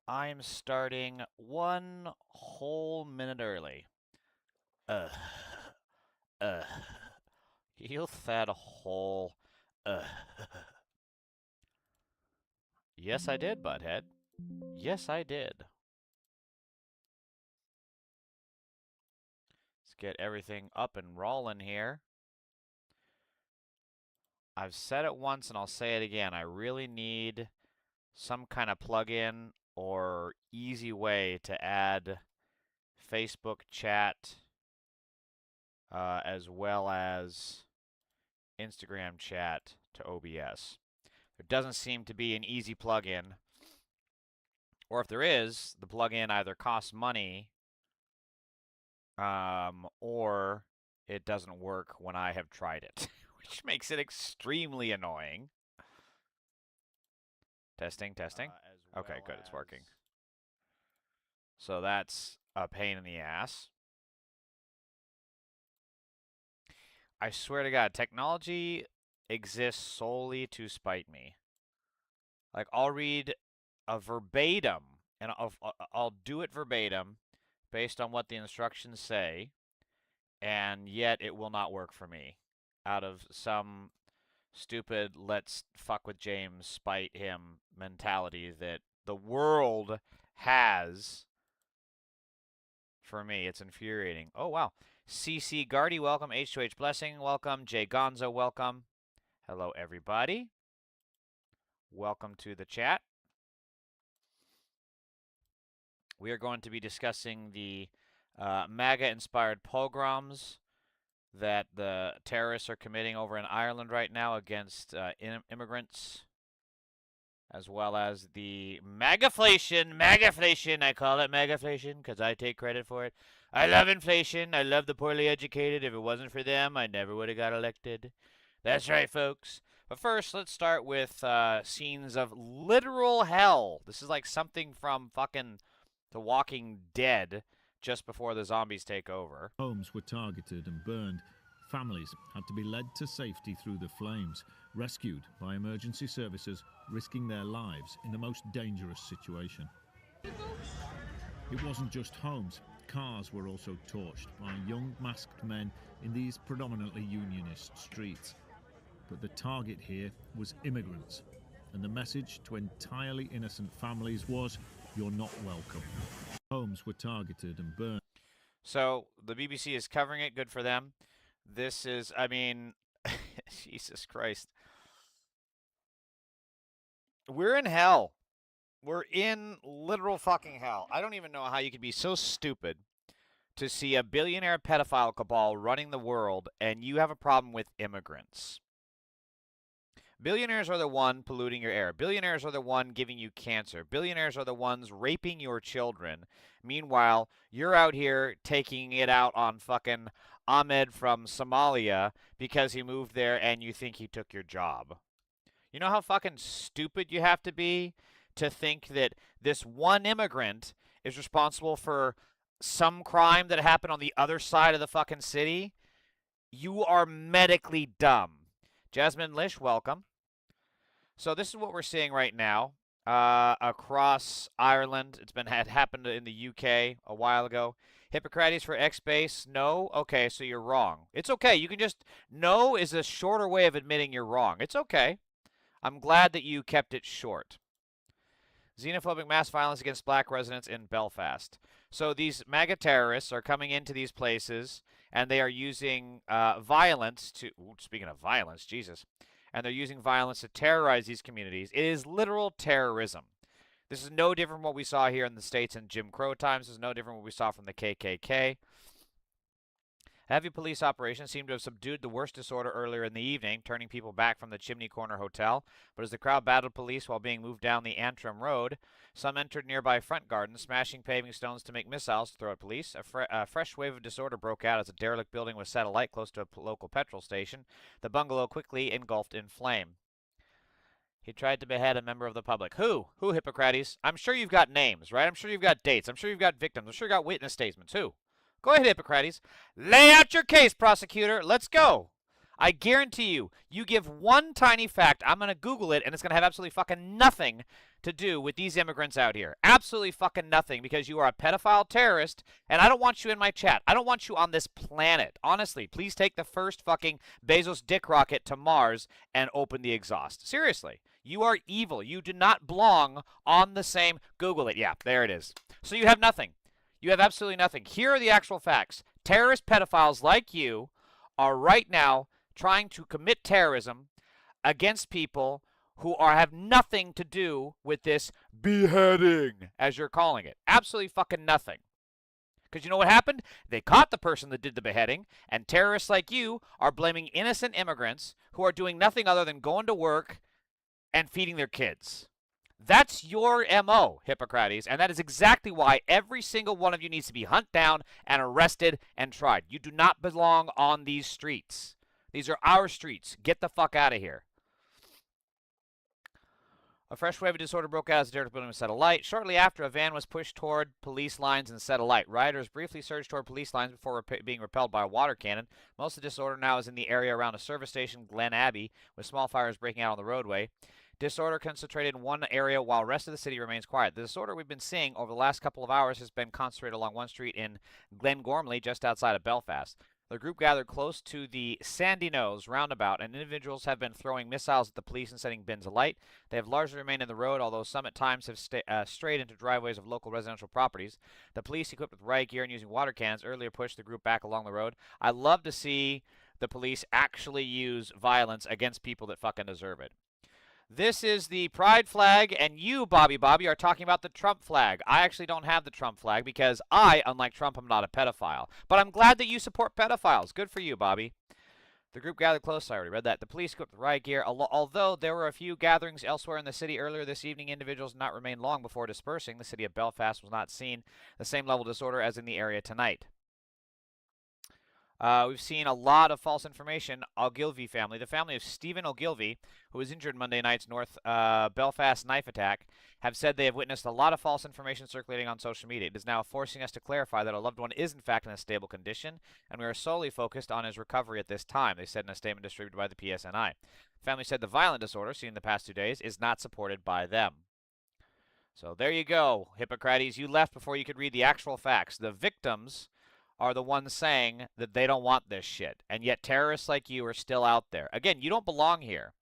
I'm starting 1 whole minute early. Ugh. Ugh. Heal that hole. Ugh. Yes, I did, butthead. Yes, I did. Let's get everything up and rolling here. I've said it once and I'll say it again. I really need some kind of plugin or easy way to add Facebook chat as well as Instagram chat to OBS. There doesn't seem to be an easy plugin, or if there is, the plugin either costs money or it doesn't work when I have tried it, which makes it extremely annoying. Testing, testing. Okay, good, it's working. So that's a pain in the ass. I swear to God, technology exists solely to spite me. Like, I'll read a verbatim, and I'll do it verbatim based on what the instructions say, and yet it will not work for me out of some stupid let's fuck with James, spite him mentality that the world has. For me, it's infuriating. Oh, wow. CC Gardy, welcome. H2H Blessing, welcome. Jay Gonzo, welcome. Hello, everybody. Welcome to the chat. We are going to be discussing the MAGA-inspired pogroms that the terrorists are committing over in Ireland right now against immigrants, as well as the MAGAflation. I call it MAGAflation because I take credit for it. I love inflation. I love the poorly educated. If it wasn't for them, I never would have got elected. That's right, folks. But first, let's start with scenes of literal hell. This is like something from fucking The Walking Dead just before the zombies take over. Homes were targeted and burned. Families had to be led to safety through the flames, rescued by emergency services, risking their lives in the most dangerous situation. It wasn't just homes. Cars were also torched by young masked men in these predominantly unionist streets. But the target here was immigrants, and the message to entirely innocent families was, "You're not welcome." Homes were targeted and burned. So the BBC is covering it. Good for them. This is, I mean, Jesus Christ. We're in hell. We're in literal fucking hell. I don't even know how you could be so stupid to see a billionaire pedophile cabal running the world and you have a problem with immigrants. Billionaires are the one polluting your air. Billionaires are the one giving you cancer. Billionaires are the ones raping your children. Meanwhile, you're out here taking it out on fucking Ahmed from Somalia because he moved there and you think he took your job. You know how fucking stupid you have to be to think that this one immigrant is responsible for some crime that happened on the other side of the fucking city? You are medically dumb. Jasmine Lish, welcome. So this is what we're seeing right now across Ireland. Had happened in the UK a while ago. Hippocrates for X-Base? No? Okay, so you're wrong. It's okay. You can just... No is a shorter way of admitting you're wrong. It's okay. I'm glad that you kept it short. Xenophobic mass violence against black residents in Belfast. So these MAGA terrorists are coming into these places, and they are using violence to... Ooh, speaking of violence, Jesus. And they're using violence to terrorize these communities. It is literal terrorism. This is no different from what we saw here in the States in Jim Crow times. This is no different from what we saw from the KKK. Heavy police operations seem to have subdued the worst disorder earlier in the evening, turning people back from the Chimney Corner Hotel. But as the crowd battled police while being moved down the Antrim Road, some entered nearby front gardens, smashing paving stones to make missiles to throw at police. A fresh wave of disorder broke out as a derelict building was set alight close to a local petrol station. The bungalow quickly engulfed in flame. He tried to behead a member of the public. Who? Who, Hippocrates? I'm sure you've got names, right? I'm sure you've got dates. I'm sure you've got victims. I'm sure you've got witness statements. Who? Go ahead, Hippocrates. Lay out your case, prosecutor. Let's go. I guarantee you, you give one tiny fact, I'm going to Google it, and it's going to have absolutely fucking nothing to do with these immigrants out here. Absolutely fucking nothing, because you are a pedophile terrorist, and I don't want you in my chat. I don't want you on this planet. Honestly, please take the first fucking Bezos dick rocket to Mars and open the exhaust. Seriously. You are evil. You do not belong on the same. Google it. Yeah, there it is. So you have nothing. You have absolutely nothing. Here are the actual facts. Terrorist pedophiles like you are right now trying to commit terrorism against people who have nothing to do with this beheading, as you're calling it. Absolutely fucking nothing. Because you know what happened? They caught the person that did the beheading, and terrorists like you are blaming innocent immigrants who are doing nothing other than going to work and feeding their kids. That's your MO, Hippocrates, and that is exactly why every single one of you needs to be hunted down and arrested and tried. You do not belong on these streets. These are our streets. Get the fuck out of here. A fresh wave of disorder broke out as the Derrick building was set alight. Shortly after, a van was pushed toward police lines and set alight. Rioters briefly surged toward police lines before being repelled by a water cannon. Most of the disorder now is in the area around a service station, Glen Abbey, with small fires breaking out on the roadway. Disorder concentrated in one area while the rest of the city remains quiet. The disorder we've been seeing over the last couple of hours has been concentrated along one street in Glengormley, just outside of Belfast. The group gathered close to the Sandy Nose roundabout, and individuals have been throwing missiles at the police and setting bins alight. They have largely remained in the road, although some at times have strayed into driveways of local residential properties. The police, equipped with riot gear and using water cannons, earlier pushed the group back along the road. I love to see the police actually use violence against people that fucking deserve it. This is the pride flag, and you, Bobby, are talking about the Trump flag. I actually don't have the Trump flag because I, unlike Trump, am not a pedophile. But I'm glad that you support pedophiles. Good for you, Bobby. The group gathered close. I already read that. The police equipped with riot gear. Although there were a few gatherings elsewhere in the city earlier this evening, individuals did not remain long before dispersing. The city of Belfast was not seen the same level of disorder as in the area tonight. We've seen a lot of false information. Ogilvy family, the family of Stephen Ogilvy, who was injured Monday night's North Belfast knife attack, have said they have witnessed a lot of false information circulating on social media. It is now forcing us to clarify that a loved one is in fact in a stable condition, and we are solely focused on his recovery at this time, they said in a statement distributed by the PSNI. The family said the violent disorder seen in the past 2 days is not supported by them. So there you go, Hippocrates. You left before you could read the actual facts. The victims are the ones saying that they don't want this shit, and yet terrorists like you are still out there. Again, you don't belong here.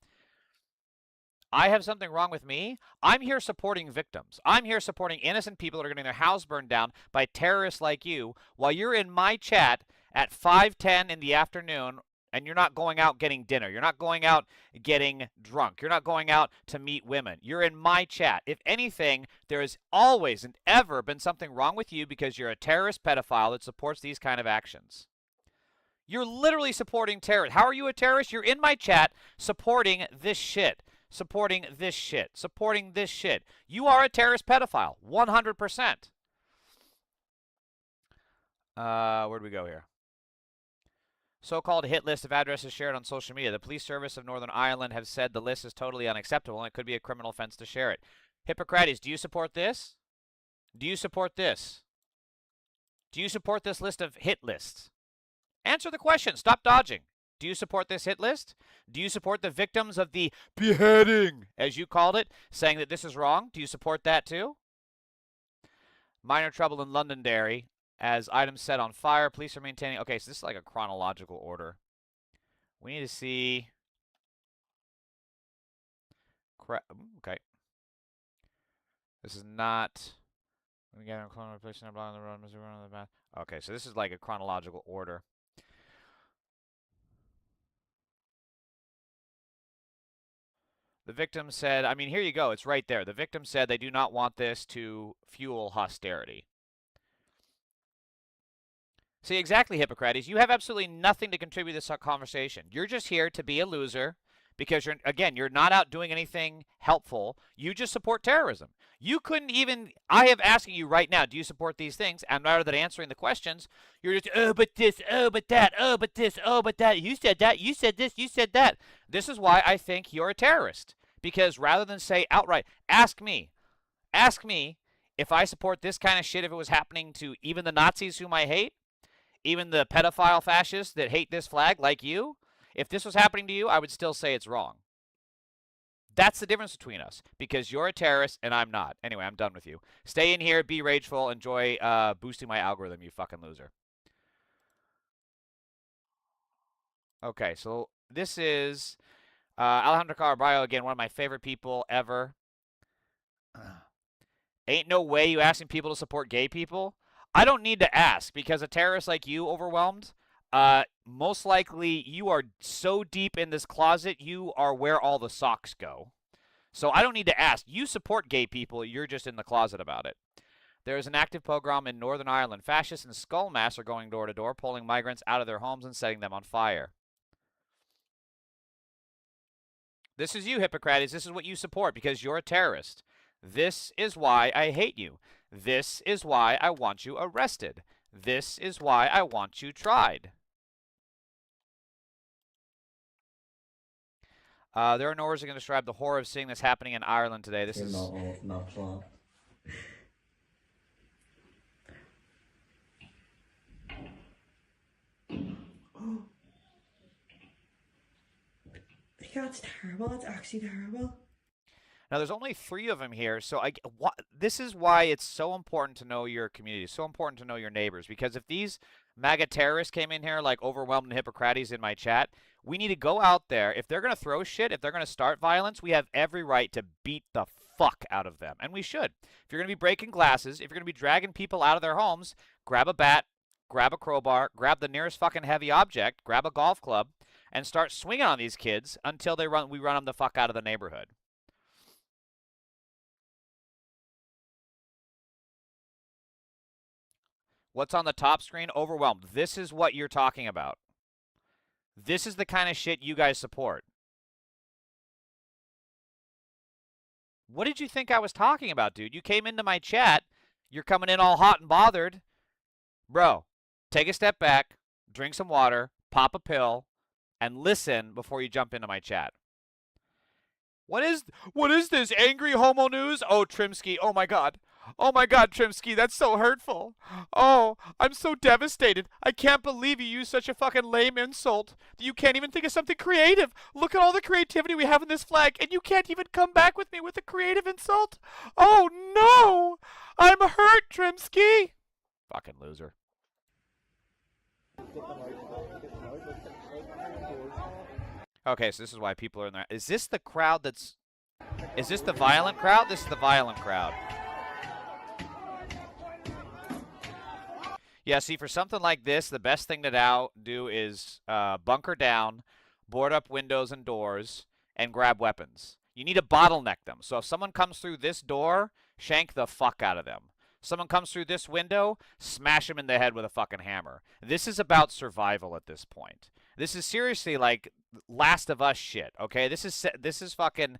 I have something wrong with me. I'm here supporting victims. I'm here supporting innocent people that are getting their house burned down by terrorists like you, while you're in my chat at 5:10 in the afternoon, and you're not going out getting dinner. You're not going out getting drunk. You're not going out to meet women. You're in my chat. If anything, there has always and ever been something wrong with you because you're a terrorist pedophile that supports these kind of actions. You're literally supporting terror. How are you a terrorist? You're in my chat supporting this shit. Supporting this shit. Supporting this shit. You are a terrorist pedophile. 100%. Where do we go here? So-called hit list of addresses shared on social media. The police service of Northern Ireland have said the list is totally unacceptable and it could be a criminal offense to share it. Hippocrates, do you support this? Do you support this? Do you support this list of hit lists? Answer the question. Stop dodging. Do you support this hit list? Do you support the victims of the beheading, as you called it, saying that this is wrong? Do you support that too? Minor trouble in Londonderry as items set on fire. Police are maintaining... Okay, so this is like a chronological order. We need to see... Okay. This is not... Okay, so this is like a chronological order. The victim said, I mean, here you go. It's right there. The victim said they do not want this to fuel hostility. See, exactly, Hippocrates. You have absolutely nothing to contribute to this conversation. You're just here to be a loser because, you're not out doing anything helpful. You just support terrorism. You couldn't even, I am asking you right now, do you support these things? And rather than answering the questions, you're just, oh, but this, oh, but that, oh, but this, oh, but that. You said that, you said this, you said that. This is why I think you're a terrorist. Because rather than say outright, ask me if I support this kind of shit if it was happening to even the Nazis whom I hate, even the pedophile fascists that hate this flag like you. If this was happening to you, I would still say it's wrong. That's the difference between us, because you're a terrorist and I'm not. Anyway, I'm done with you. Stay in here, be rageful, enjoy boosting my algorithm, you fucking loser. Okay, so this is Alejandro Caraballo, again, one of my favorite people ever. Ain't no way you asking people to support gay people. I don't need to ask, because a terrorist like you, Overwhelmed, most likely you are so deep in this closet, you are where all the socks go. So I don't need to ask. You support gay people, you're just in the closet about it. There is an active pogrom in Northern Ireland. Fascists in skull masks are going door to door, pulling migrants out of their homes and setting them on fire. This is you, Hippocrates. This is what you support, because you're a terrorist. This is why I hate you. This is why I want you arrested. This is why I want you tried. There are no words that can describe the horror of seeing this happening in Ireland today. This is not plan. That's terrible. That's actually terrible. Now, there's only 3 of them here, so this is why it's so important to know your community, so important to know your neighbors, because if these MAGA terrorists came in here like Overwhelmed and Hippocrates in my chat, we need to go out there. If they're going to throw shit, if they're going to start violence, we have every right to beat the fuck out of them, and we should. If you're going to be breaking glasses, if you're going to be dragging people out of their homes, grab a bat, grab a crowbar, grab the nearest fucking heavy object, grab a golf club, and start swinging on these kids until we run them the fuck out of the neighborhood. What's on the top screen? Overwhelmed. This is what you're talking about. This is the kind of shit you guys support. What did you think I was talking about, dude? You came into my chat. You're coming in all hot and bothered. Bro, take a step back, drink some water, pop a pill, and listen before you jump into my chat. What is this? Angry homo news? Oh, Trimsky. Oh, my God. Oh, my God, Trimsky. That's so hurtful. Oh, I'm so devastated. I can't believe you used such a fucking lame insult. You can't even think of something creative. Look at all the creativity we have in this flag, and you can't even come back with me with a creative insult? Oh, no. I'm hurt, Trimsky. Fucking loser. Okay, so this is why people are in there. Is this the crowd that's... Is this the violent crowd? This is the violent crowd. Yeah, see, for something like this, the best thing to do is bunker down, board up windows and doors, and grab weapons. You need to bottleneck them. So if someone comes through this door, shank the fuck out of them. Someone comes through this window, smash them in the head with a fucking hammer. This is about survival at this point. This is seriously like Last of Us shit, okay? This is fucking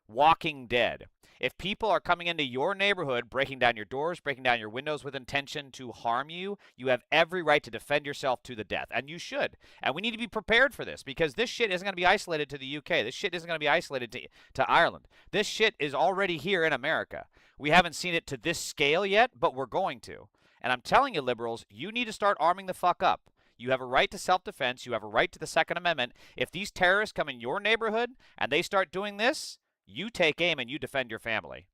Walking Dead. If people are coming into your neighborhood, breaking down your doors, breaking down your windows with intention to harm you, you have every right to defend yourself to the death, and you should. And we need to be prepared for this, because this shit isn't going to be isolated to the UK. This shit isn't going to be isolated to Ireland. This shit is already here in America. We haven't seen it to this scale yet, but we're going to. And I'm telling you, liberals, you need to start arming the fuck up. You have a right to self-defense. You have a right to the Second Amendment. If these terrorists come in your neighborhood and they start doing this, you take aim and you defend your family.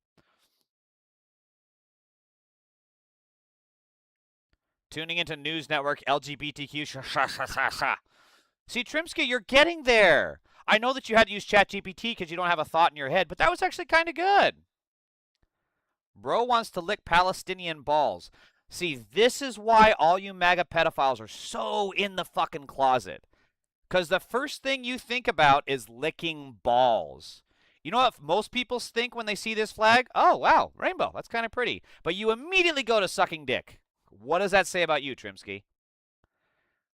Tuning into News Network LGBTQ. See, Trimsky, you're getting there. I know that you had to use ChatGPT because you don't have a thought in your head, but that was actually kind of good. Bro wants to lick Palestinian balls. See, this is why all you MAGA pedophiles are so in the fucking closet. Because the first thing you think about is licking balls. You know what most people think when they see this flag? Oh, wow, rainbow. That's kind of pretty. But you immediately go to sucking dick. What does that say about you, Trimsky?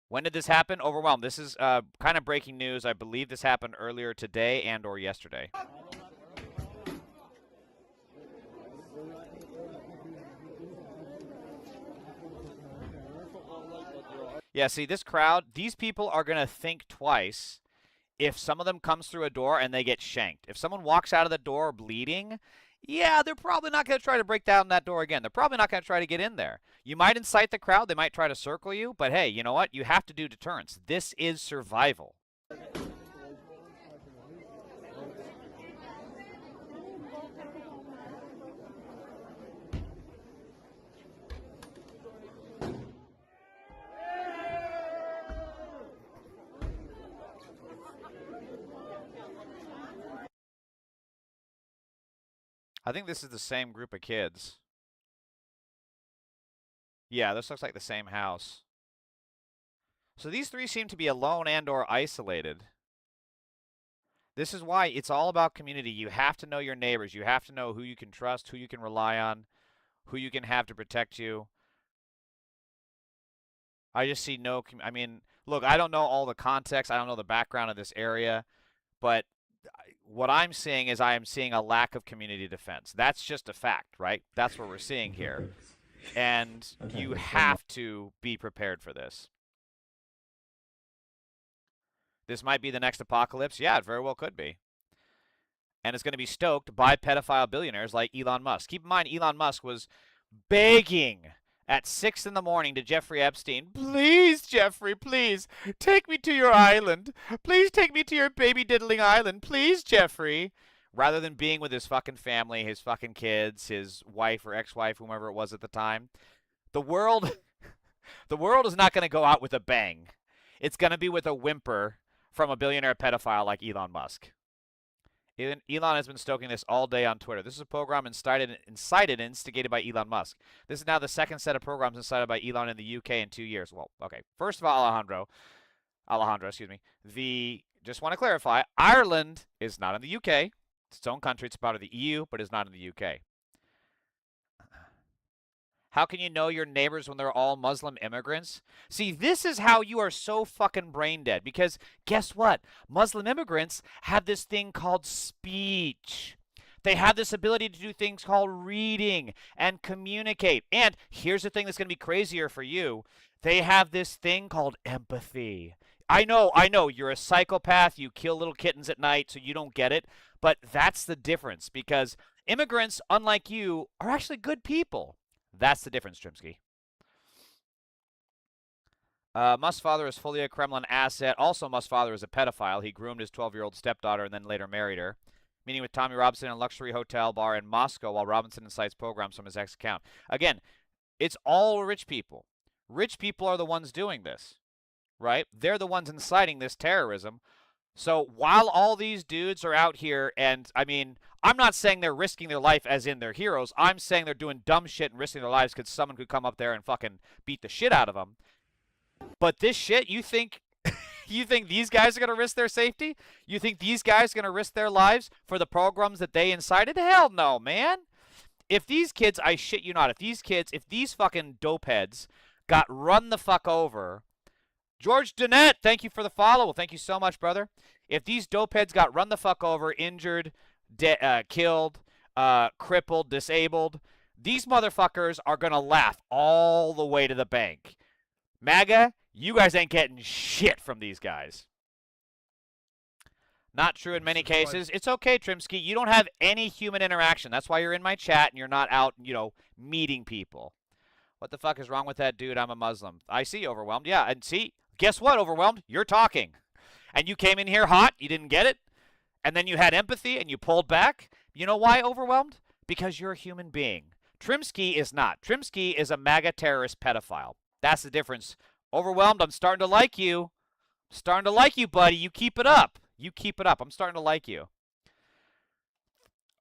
When did this happen? Overwhelmed. This is kind of breaking news. I believe this happened earlier today and or yesterday. Yeah, see, this crowd, these people are going to think twice if some of them comes through a door and they get shanked. If someone walks out of the door bleeding, yeah, they're probably not going to try to break down that door again. They're probably not going to try to get in there. You might incite the crowd. They might try to circle you. But hey, you know what? You have to do deterrence. This is survival. I think this is the same group of kids. Yeah, this looks like the same house. So these three seem to be alone and or isolated. This is why it's all about community. You have to know your neighbors. You have to know who you can trust, who you can rely on, who you can have to protect you. I just see no. I mean, look, I don't know all the context. I don't know the background of this area, but what I'm seeing is I am seeing a lack of community defense. That's just a fact, right? That's what we're seeing here. And you have to be prepared for this. This might be the next apocalypse. Yeah, it very well could be. And it's going to be stoked by pedophile billionaires like Elon Musk. Keep in mind, Elon Musk was begging at 6 in the morning to Jeffrey Epstein, please, Jeffrey, please, take me to your island. Please take me to your baby diddling island. Please, Jeffrey. Rather than being with his fucking family, his fucking kids, his wife or ex-wife, whomever it was at the time. The world is not going to go out with a bang. It's going to be with a whimper from a billionaire pedophile like Elon Musk. Elon has been stoking this all day on Twitter. This is a program incited and instigated by Elon Musk. This is now the second set of programs incited by Elon in the UK in 2 years. Well, okay. First of all, Alejandro, excuse me. Just want to clarify, Ireland is not in the UK. It's its own country. It's part of the EU, but is not in the UK. How can you know your neighbors when they're all Muslim immigrants? See, this is how you are so fucking brain dead. Because guess what? Muslim immigrants have this thing called speech. They have this ability to do things called reading and communicate. And here's the thing that's going to be crazier for you. They have this thing called empathy. I know, you're a psychopath. You kill little kittens at night, so you don't get it. But that's the difference. Because immigrants, unlike you, are actually good people. That's the difference, Trimsky. Musk's father is fully a Kremlin asset. Also, Musk's father is a pedophile. He groomed his 12-year-old stepdaughter and then later married her. Meeting with Tommy Robinson in a luxury hotel bar in Moscow while Robinson incites programs from his ex account. Again, it's all rich people. Rich people are the ones doing this, right? They're the ones inciting this terrorism. So while all these dudes are out here, and I mean, I'm not saying they're risking their life as in they're heroes. I'm saying they're doing dumb shit and risking their lives because someone could come up there and fucking beat the shit out of them. But this shit, you think these guys are going to risk their safety? You think these guys are going to risk their lives for the programs that they incited? Hell no, man. If these kids, I shit you not, if these fucking dopeheads got run the fuck over. George Danette, thank you for the follow. Well, thank you so much, brother. If these dopeheads got run the fuck over, injured, killed, crippled, disabled, these motherfuckers are going to laugh all the way to the bank. MAGA, you guys ain't getting shit from these guys. Not true in many cases. It's okay, Trimsky. You don't have any human interaction. That's why you're in my chat and you're not out, meeting people. What the fuck is wrong with that dude? I'm a Muslim. I see, Overwhelmed. Yeah, and see, guess what, Overwhelmed? You're talking. And you came in here hot. You didn't get it. And then you had empathy and you pulled back. You know why, Overwhelmed? Because you're a human being. Trimsky is not. Trimsky is a MAGA terrorist pedophile. That's the difference. Overwhelmed, I'm starting to like you. I'm starting to like you, buddy. You keep it up. You keep it up. I'm starting to like you.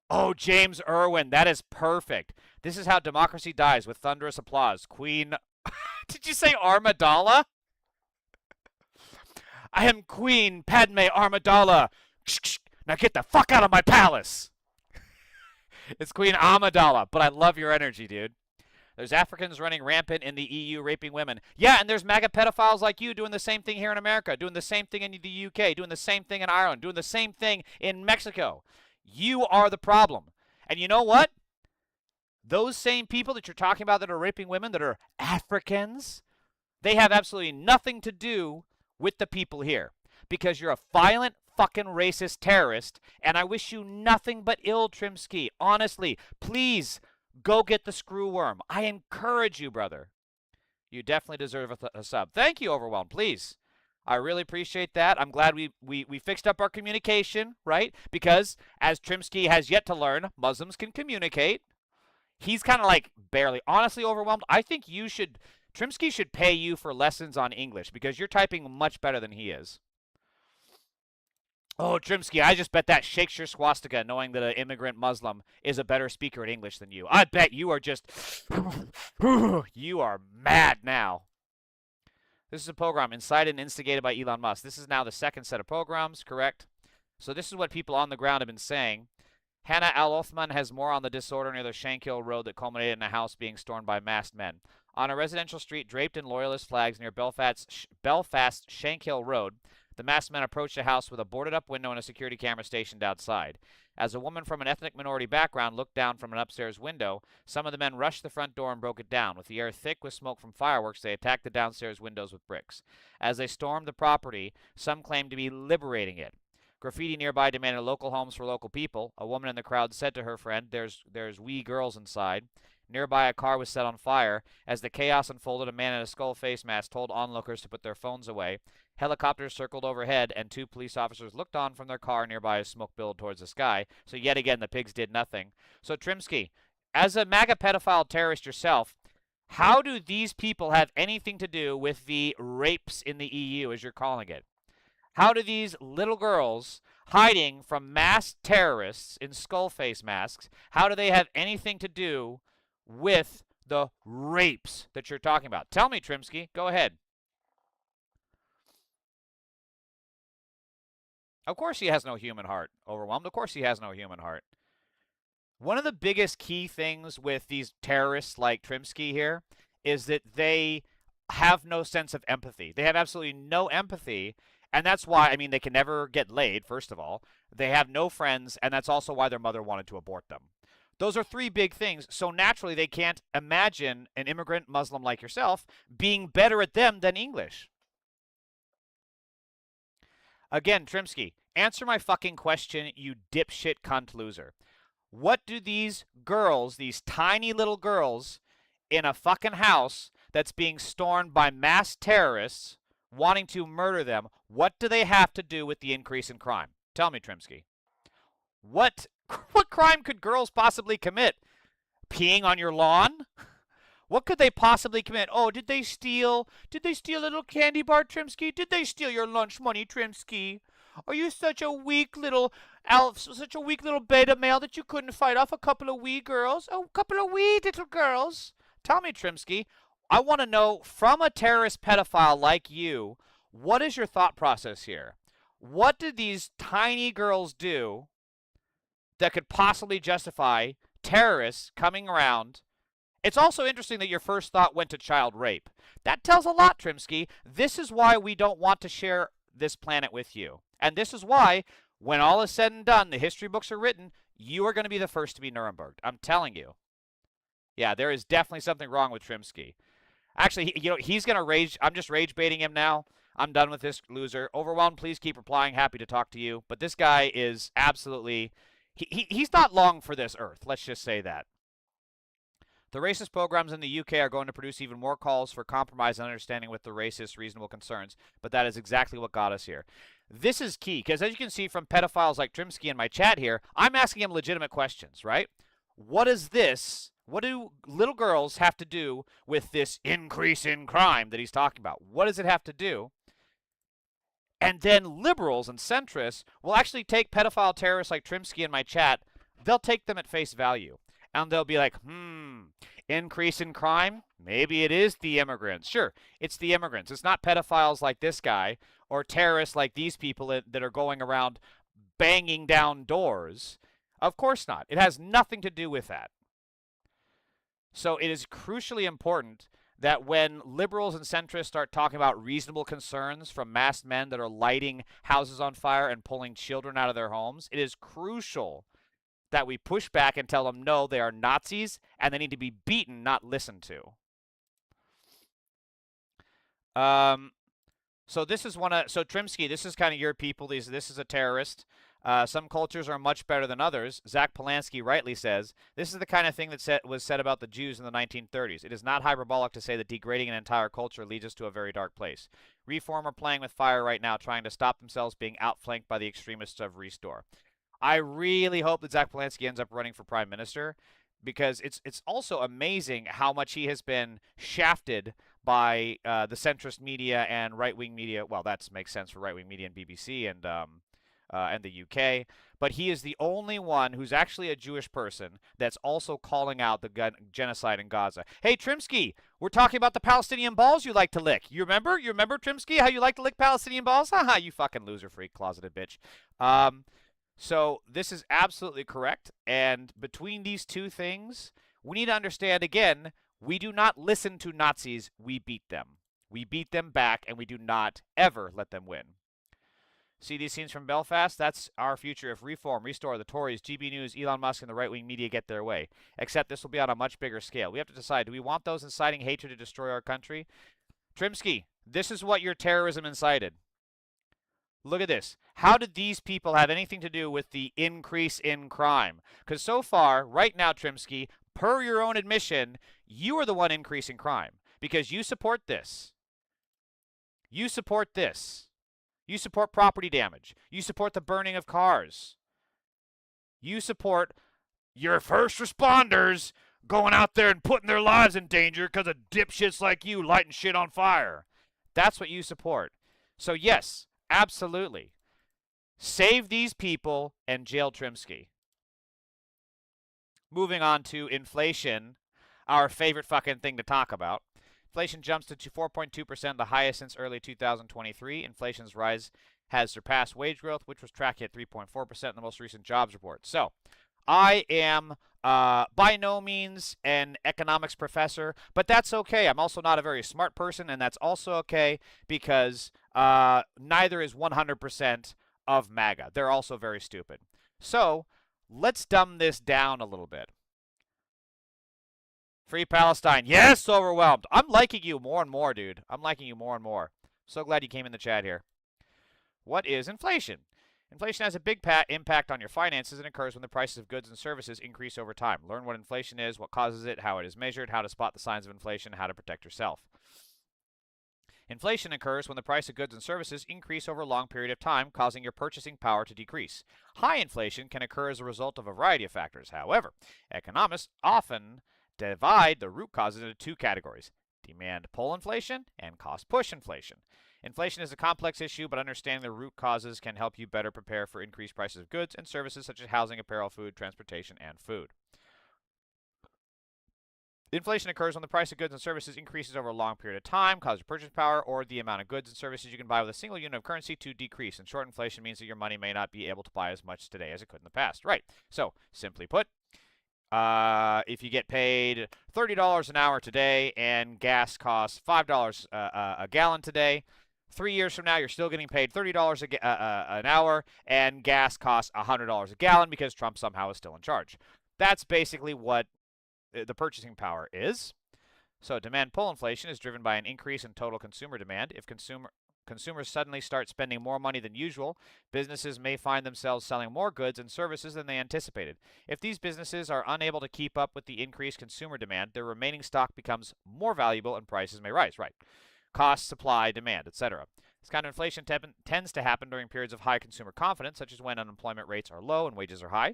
Oh, James Irwin, that is perfect. This is how democracy dies, with thunderous applause. Queen... Did you say Amidala? I am Queen Padme Amidala. Now get the fuck out of my palace. It's Queen Amidala, but I love your energy, dude. There's Africans running rampant in the EU raping women. Yeah, and there's MAGA pedophiles like you doing the same thing here in America, doing the same thing in the UK, doing the same thing in Ireland, doing the same thing in Mexico. You are the problem. And you know what? Those same people that you're talking about that are raping women, that are Africans, they have absolutely nothing to do with the people here. Because you're a violent, fucking racist terrorist, and I wish you nothing but ill, Trimsky. Honestly, please, go get the screw worm. I encourage you, brother. You definitely deserve a sub. Thank you, Overwhelmed. Please. I really appreciate that. I'm glad we fixed up our communication, right? Because as Trimsky has yet to learn, Muslims can communicate. He's kind of like barely, honestly overwhelmed. I think Trimsky should pay you for lessons on English because you're typing much better than he is. Oh, Trimsky, I just bet that shakes your swastika knowing that an immigrant Muslim is a better speaker in English than you. I bet you are just. You are mad now. This is a program incited and instigated by Elon Musk. This is now the second set of programs, correct? So this is what people on the ground have been saying. Hannah Al Othman has more on the disorder near the Shankill Road that culminated in a house being stormed by masked men. On a residential street draped in loyalist flags near Belfast Shankill Road, the masked men approached a house with a boarded-up window and a security camera stationed outside. As a woman from an ethnic minority background looked down from an upstairs window, some of the men rushed the front door and broke it down. With the air thick with smoke from fireworks, they attacked the downstairs windows with bricks. As they stormed the property, some claimed to be liberating it. Graffiti nearby demanded local homes for local people. A woman in the crowd said to her friend, There's wee girls inside. Nearby, a car was set on fire. As the chaos unfolded, a man in a skull face mask told onlookers to put their phones away. Helicopters circled overhead, and 2 police officers looked on from their car nearby as smoke billowed towards the sky. So yet again, the pigs did nothing. So Trimsky, as a MAGA pedophile terrorist yourself, how do these people have anything to do with the rapes in the EU, as you're calling it? How do these little girls hiding from masked terrorists in skull face masks, how do they have anything to do with the rapes that you're talking about? Tell me, Trimsky. Go ahead. Of course he has no human heart. Overwhelmed. Of course he has no human heart. One of the biggest key things with these terrorists like Trimsky here is that they have no sense of empathy. They have absolutely no empathy. And that's why, I mean, they can never get laid, first of all. They have no friends, and that's also why their mother wanted to abort them. Those are 3 big things. So naturally, they can't imagine an immigrant Muslim like yourself being better at them than English. Again, Trimsky, answer my fucking question, you dipshit cunt loser. What do these girls, these tiny little girls, in a fucking house that's being stormed by mass terrorists wanting to murder them, what do they have to do with the increase in crime? Tell me, Trimsky. What crime could girls possibly commit? Peeing on your lawn? What could they possibly commit? Oh, did they steal a little candy bar, Trimsky? Did they steal your lunch money, Trimsky? Are you such a weak little such a weak little beta male that you couldn't fight off a couple of wee girls? A couple of wee little girls? Tell me, Trimsky. I want to know from a terrorist pedophile like you, what is your thought process here? What did these tiny girls do that could possibly justify terrorists coming around? It's also interesting that your first thought went to child rape. That tells a lot, Trimsky. This is why we don't want to share this planet with you. And this is why, when all is said and done, the history books are written, you are going to be the first to be Nuremberg. I'm telling you. Yeah, there is definitely something wrong with Trimsky. Actually, he's going to rage. I'm just rage baiting him now. I'm done with this loser. Overwhelmed, please keep replying. Happy to talk to you. But this guy is absolutely... He's not long for this earth. Let's just say that. The racist programs in the UK are going to produce even more calls for compromise and understanding with the racist reasonable concerns, but that is exactly what got us here. This is key, because as you can see from pedophiles like Trimsky in my chat here, I'm asking him legitimate questions, right? What do little girls have to do with this increase in crime that he's talking about? What does it have to do? And then liberals and centrists will actually take pedophile terrorists like Trimsky in my chat, they'll take them at face value. And they'll be like, increase in crime? Maybe it is the immigrants. Sure, it's the immigrants. It's not pedophiles like this guy or terrorists like these people that are going around banging down doors. Of course not. It has nothing to do with that. So it is crucially important that when liberals and centrists start talking about reasonable concerns from masked men that are lighting houses on fire and pulling children out of their homes, it is crucial that we push back and tell them, no, they are Nazis, and they need to be beaten, not listened to. So this is so Trimsky, this is kind of your people. This is a terrorist. Some cultures are much better than others. Zach Polanski rightly says, this is the kind of thing that was said about the Jews in the 1930s. It is not hyperbolic to say that degrading an entire culture leads us to a very dark place. Reform are playing with fire right now, trying to stop themselves being outflanked by the extremists of Restore. I really hope that Zach Polanski ends up running for prime minister, because it's also amazing how much he has been shafted by the centrist media and right wing media. Well, that makes sense for right wing media and BBC and the UK. But he is the only one who's actually a Jewish person that's also calling out the genocide in Gaza. Hey, Trimsky, we're talking about the Palestinian balls you like to lick. You remember? You remember, Trimsky, how you like to lick Palestinian balls? Haha, you fucking loser freak, closeted bitch. So this is absolutely correct. And between these two things, we need to understand, again, we do not listen to Nazis, we beat them. We beat them back, and we do not ever let them win. See these scenes from Belfast? That's our future if Reform, Restore, the Tories, GB News, Elon Musk, and the right-wing media get their way. Except this will be on a much bigger scale. We have to decide, do we want those inciting hatred to destroy our country? Trimsky, this is what your terrorism incited. Look at this. How did these people have anything to do with the increase in crime? Because so far, right now, Trimsky, per your own admission, you are the one increasing crime. Because you support this. You support this. You support property damage. You support the burning of cars. You support your first responders going out there and putting their lives in danger because of dipshits like you lighting shit on fire. That's what you support. So yes, absolutely. Save these people and jail Trimsky. Moving on to inflation, our favorite fucking thing to talk about. Inflation jumps to 4.2%, the highest since early 2023. Inflation's rise has surpassed wage growth, which was tracking at 3.4% in the most recent jobs report. So, I am by no means an economics professor, but that's okay. I'm also not a very smart person, and that's also okay because neither is 100% of MAGA. They're also very stupid. So, let's dumb this down a little bit. Free Palestine. Yes, overwhelmed. I'm liking you more and more, dude. I'm liking you more and more. So glad you came in the chat here. What is inflation? Inflation has a big impact on your finances and occurs when the prices of goods and services increase over time. Learn what inflation is, what causes it, how it is measured, how to spot the signs of inflation, how to protect yourself. Inflation occurs when the price of goods and services increase over a long period of time, causing your purchasing power to decrease. High inflation can occur as a result of a variety of factors. However, economists often divide the root causes into two categories: demand pull inflation and cost push inflation. Inflation is a complex issue, but understanding the root causes can help you better prepare for increased prices of goods and services such as housing, apparel, food, transportation, and food. Inflation occurs when the price of goods and services increases over a long period of time, causing your purchasing power or the amount of goods and services you can buy with a single unit of currency to decrease. In short, inflation means that your money may not be able to buy as much today as it could in the past. Right. So, simply put, if you get paid $30 an hour today and gas costs $5 a gallon today, 3 years from now you're still getting paid $30 an hour and gas costs $100 a gallon because Trump somehow is still in charge. That's basically what the purchasing power is. So demand pull inflation is driven by an increase in total consumer demand. If consumers suddenly start spending more money than usual, businesses may find themselves selling more goods and services than they anticipated. If these businesses are unable to keep up with the increased consumer demand, their remaining stock becomes more valuable and prices may rise. Right. Cost, supply, demand, etc. This kind of inflation tends to happen during periods of high consumer confidence, such as when unemployment rates are low and wages are high.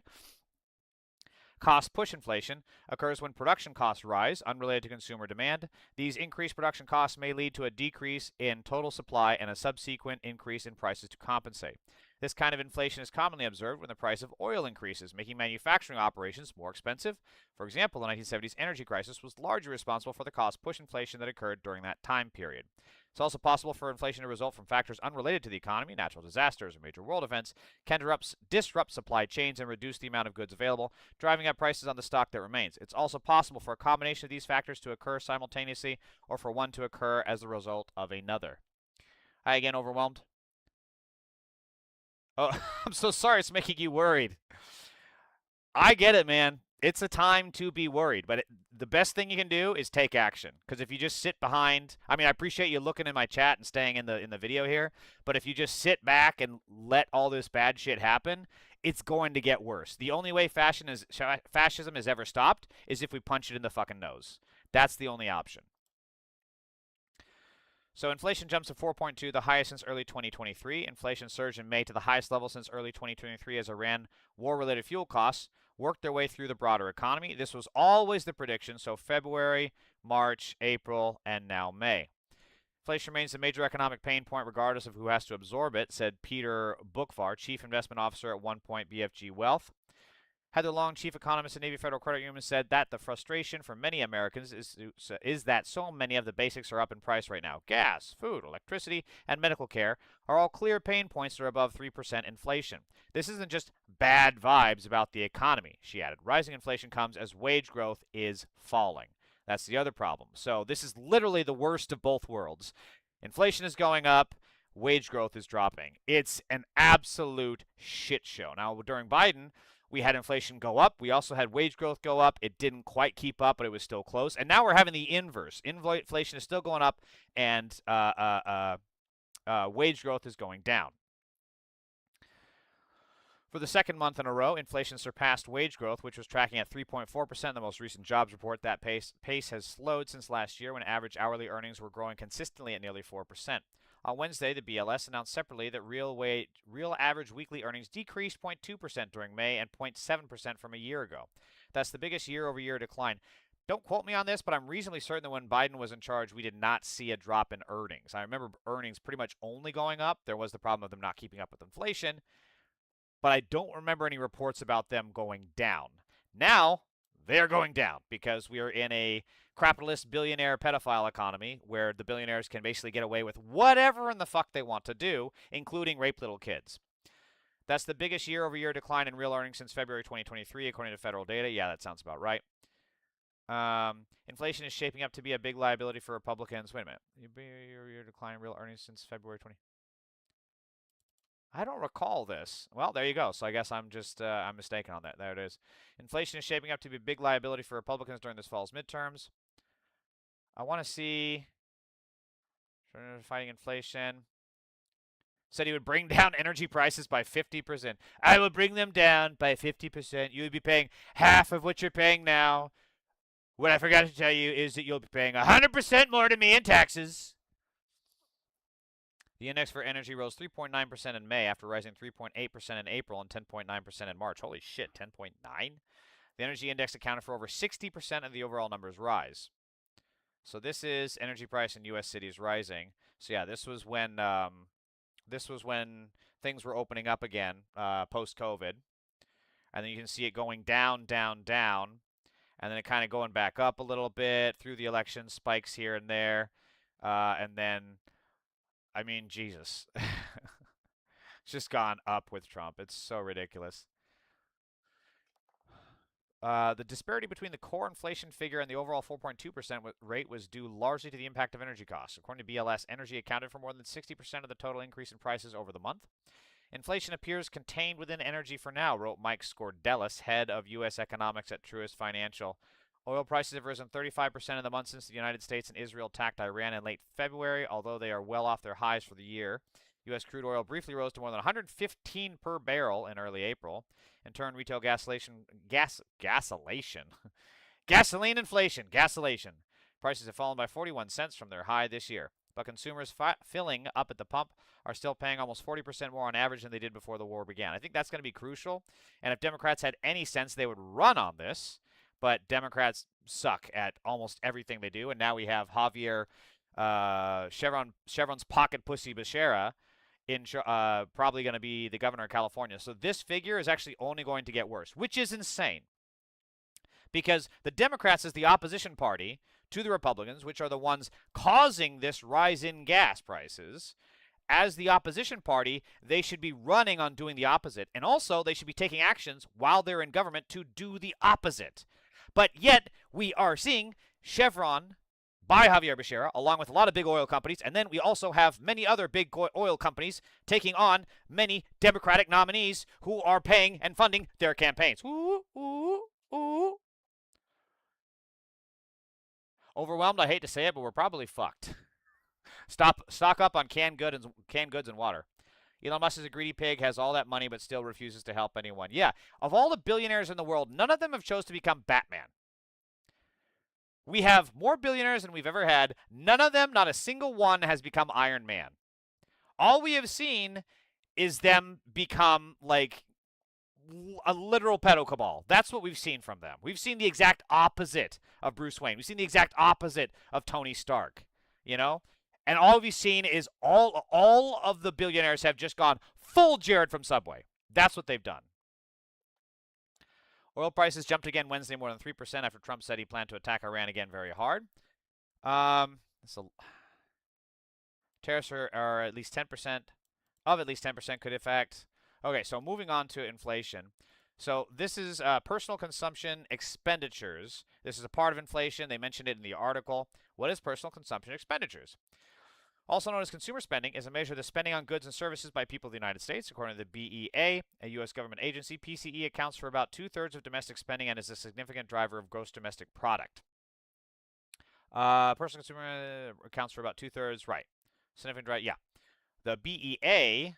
Cost push inflation occurs when production costs rise, unrelated to consumer demand. These increased production costs may lead to a decrease in total supply and a subsequent increase in prices to compensate. This kind of inflation is commonly observed when the price of oil increases, making manufacturing operations more expensive. For example, the 1970s energy crisis was largely responsible for the cost push inflation that occurred during that time period. It's also possible for inflation to result from factors unrelated to the economy. Natural disasters or major world events can disrupt supply chains and reduce the amount of goods available, driving up prices on the stock that remains. It's also possible for a combination of these factors to occur simultaneously or for one to occur as the result of another. Hi again, overwhelmed? Oh, I'm so sorry it's making you worried. I get it, man. It's a time to be worried, but the best thing you can do is take action. Because if you just sit behind, I mean, I appreciate you looking in my chat and staying in the video here, but if you just sit back and let all this bad shit happen, it's going to get worse. The only way fascism is ever stopped is if we punch it in the fucking nose. That's the only option. So inflation jumps to 4.2, the highest since early 2023. Inflation surged in May to the highest level since early 2023 as Iran war-related fuel costs worked their way through the broader economy. This was always the prediction, so February, March, April, and now May. Inflation remains a major economic pain point regardless of who has to absorb it, said Peter Bukvar, chief investment officer at One Point BFG Wealth. Heather Long, chief economist at Navy Federal Credit Union, said that the frustration for many Americans is that so many of the basics are up in price right now. Gas, food, electricity, and medical care are all clear pain points that are above 3% inflation. This isn't just bad vibes about the economy, she added. Rising inflation comes as wage growth is falling. That's the other problem. So this is literally the worst of both worlds. Inflation is going up. Wage growth is dropping. It's an absolute shit show. Now, during Biden, we had inflation go up. We also had wage growth go up. It didn't quite keep up, but it was still close. And now we're having the inverse. Inflation is still going up, and wage growth is going down. For the second month in a row, inflation surpassed wage growth, which was tracking at 3.4% in the most recent jobs report. That pace has slowed since last year when average hourly earnings were growing consistently at nearly 4%. On Wednesday, the BLS announced separately that real average weekly earnings decreased 0.2% during May and 0.7% from a year ago. That's the biggest year-over-year decline. Don't quote me on this, but I'm reasonably certain that when Biden was in charge, we did not see a drop in earnings. I remember earnings pretty much only going up. There was the problem of them not keeping up with inflation, but I don't remember any reports about them going down. Now, they are going down because we are in a capitalist billionaire pedophile economy where the billionaires can basically get away with whatever in the fuck they want to do, including rape little kids. That's the biggest year-over-year decline in real earnings since February 2023, according to federal data. Yeah, that sounds about right. Inflation is shaping up to be a big liability for Republicans. Wait a minute. Year-over-year decline in real earnings since February 20. I don't recall this. Well, there you go. So I guess I'm just I'm mistaken on that. There it is. Inflation is shaping up to be a big liability for Republicans during this fall's midterms. I want to see fighting inflation. Said he would bring down energy prices by 50%. I will bring them down by 50%. You would be paying half of what you're paying now. What I forgot to tell you is that you'll be paying 100% more to me in taxes. The index for energy rose 3.9% in May after rising 3.8% in April and 10.9% in March. Holy shit, 10.9? The energy index accounted for over 60% of the overall numbers rise. So this is energy price in U.S. cities rising. So yeah, this was when things were opening up again post-COVID. And then you can see it going down, down, down. And then it kind of going back up a little bit through the election, spikes here and there. And then, I mean, Jesus. It's just gone up with Trump. It's so ridiculous. The disparity between the core inflation figure and the overall 4.2% rate was due largely to the impact of energy costs. According to BLS, energy accounted for more than 60% of the total increase in prices over the month. Inflation appears contained within energy for now, wrote Mike Scordelis, head of U.S. economics at Truist Financial. Oil prices have risen 35% in the month since the United States and Israel attacked Iran in late February, although they are well off their highs for the year. U.S. crude oil briefly rose to more than 115 per barrel in early April. In turn, retail gasoline prices have fallen by 41 cents from their high this year. But consumers filling up at the pump are still paying almost 40% more on average than they did before the war began. I think that's going to be crucial. And if Democrats had any sense, they would run on this. But Democrats suck at almost everything they do. And now we have Javier Chevron's pocket pussy Becerra probably going to be the governor of California. So this figure is actually only going to get worse, which is insane. Because the Democrats is the opposition party to the Republicans, which are the ones causing this rise in gas prices. As the opposition party, they should be running on doing the opposite. And also, they should be taking actions while they're in government to do the opposite. But yet, we are seeing Chevron by Javier Becerra, along with a lot of big oil companies. And then we also have many other big oil companies taking on many Democratic nominees who are paying and funding their campaigns. Ooh, ooh. Ooh. Overwhelmed, I hate to say it, but we're probably fucked. Stock up on canned goods and water. Elon Musk is a greedy pig, has all that money, but still refuses to help anyone. Yeah, of all the billionaires in the world, none of them have chose to become Batman. We have more billionaires than we've ever had. None of them, not a single one, has become Iron Man. All we have seen is them become like a literal pedo cabal. That's what we've seen from them. We've seen the exact opposite of Bruce Wayne. We've seen the exact opposite of Tony Stark. You know, and all we've seen is all of the billionaires have just gone full Jared from Subway. That's what they've done. Oil prices jumped again Wednesday more than 3% after Trump said he planned to attack Iran again very hard. So tariffs are at least 10% of at least 10% could affect. Okay, so moving on to inflation. So this is personal consumption expenditures. This is a part of inflation. They mentioned it in the article. What is personal consumption expenditures? Also known as consumer spending, is a measure of the spending on goods and services by people of the United States. According to the BEA, a U.S. government agency, PCE accounts for about 2/3 of domestic spending and is a significant driver of gross domestic product. Personal consumer accounts for about 2/3, right. Significant driver, yeah. The BEA,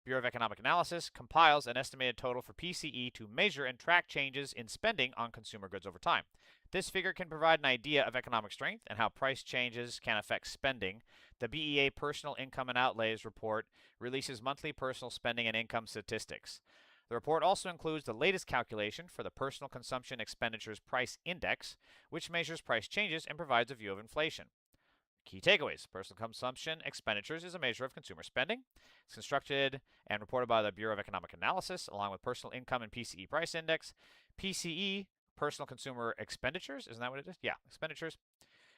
Bureau of Economic Analysis, compiles an estimated total for PCE to measure and track changes in spending on consumer goods over time. This figure can provide an idea of economic strength and how price changes can affect spending. The BEA Personal Income and Outlays Report releases monthly personal spending and income statistics. The report also includes the latest calculation for the Personal Consumption Expenditures Price Index, which measures price changes and provides a view of inflation. Key takeaways. Personal consumption expenditures is a measure of consumer spending. It's constructed and reported by the Bureau of Economic Analysis, along with personal income and PCE price index. PCE, personal consumer expenditures, isn't that what it is? Yeah, expenditures.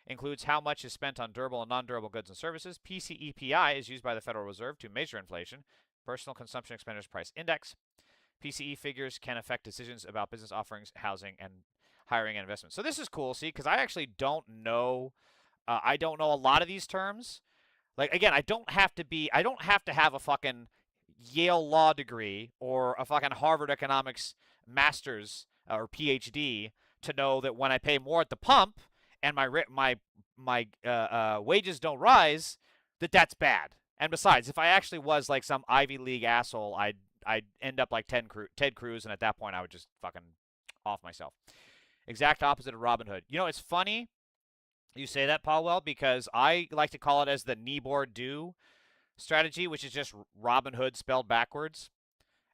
Includes how much is spent on durable and non-durable goods and services. PCEPI is used by the Federal Reserve to measure inflation. Personal consumption expenditures price index. PCE figures can affect decisions about business offerings, housing, and hiring and investment. So this is cool, see, because I actually don't know. I don't know a lot of these terms. Like again, I don't have to have a fucking Yale law degree or a fucking Harvard economics master's or PhD to know that when I pay more at the pump and my wages don't rise, that's bad. And besides, if I actually was like some Ivy League asshole, I'd end up like Ted Cruz, and at that point I would just fucking off myself. Exact opposite of Robin Hood. You know, it's funny you say that, Paul, because I like to call it as the Nibor do strategy, which is just Robin Hood spelled backwards.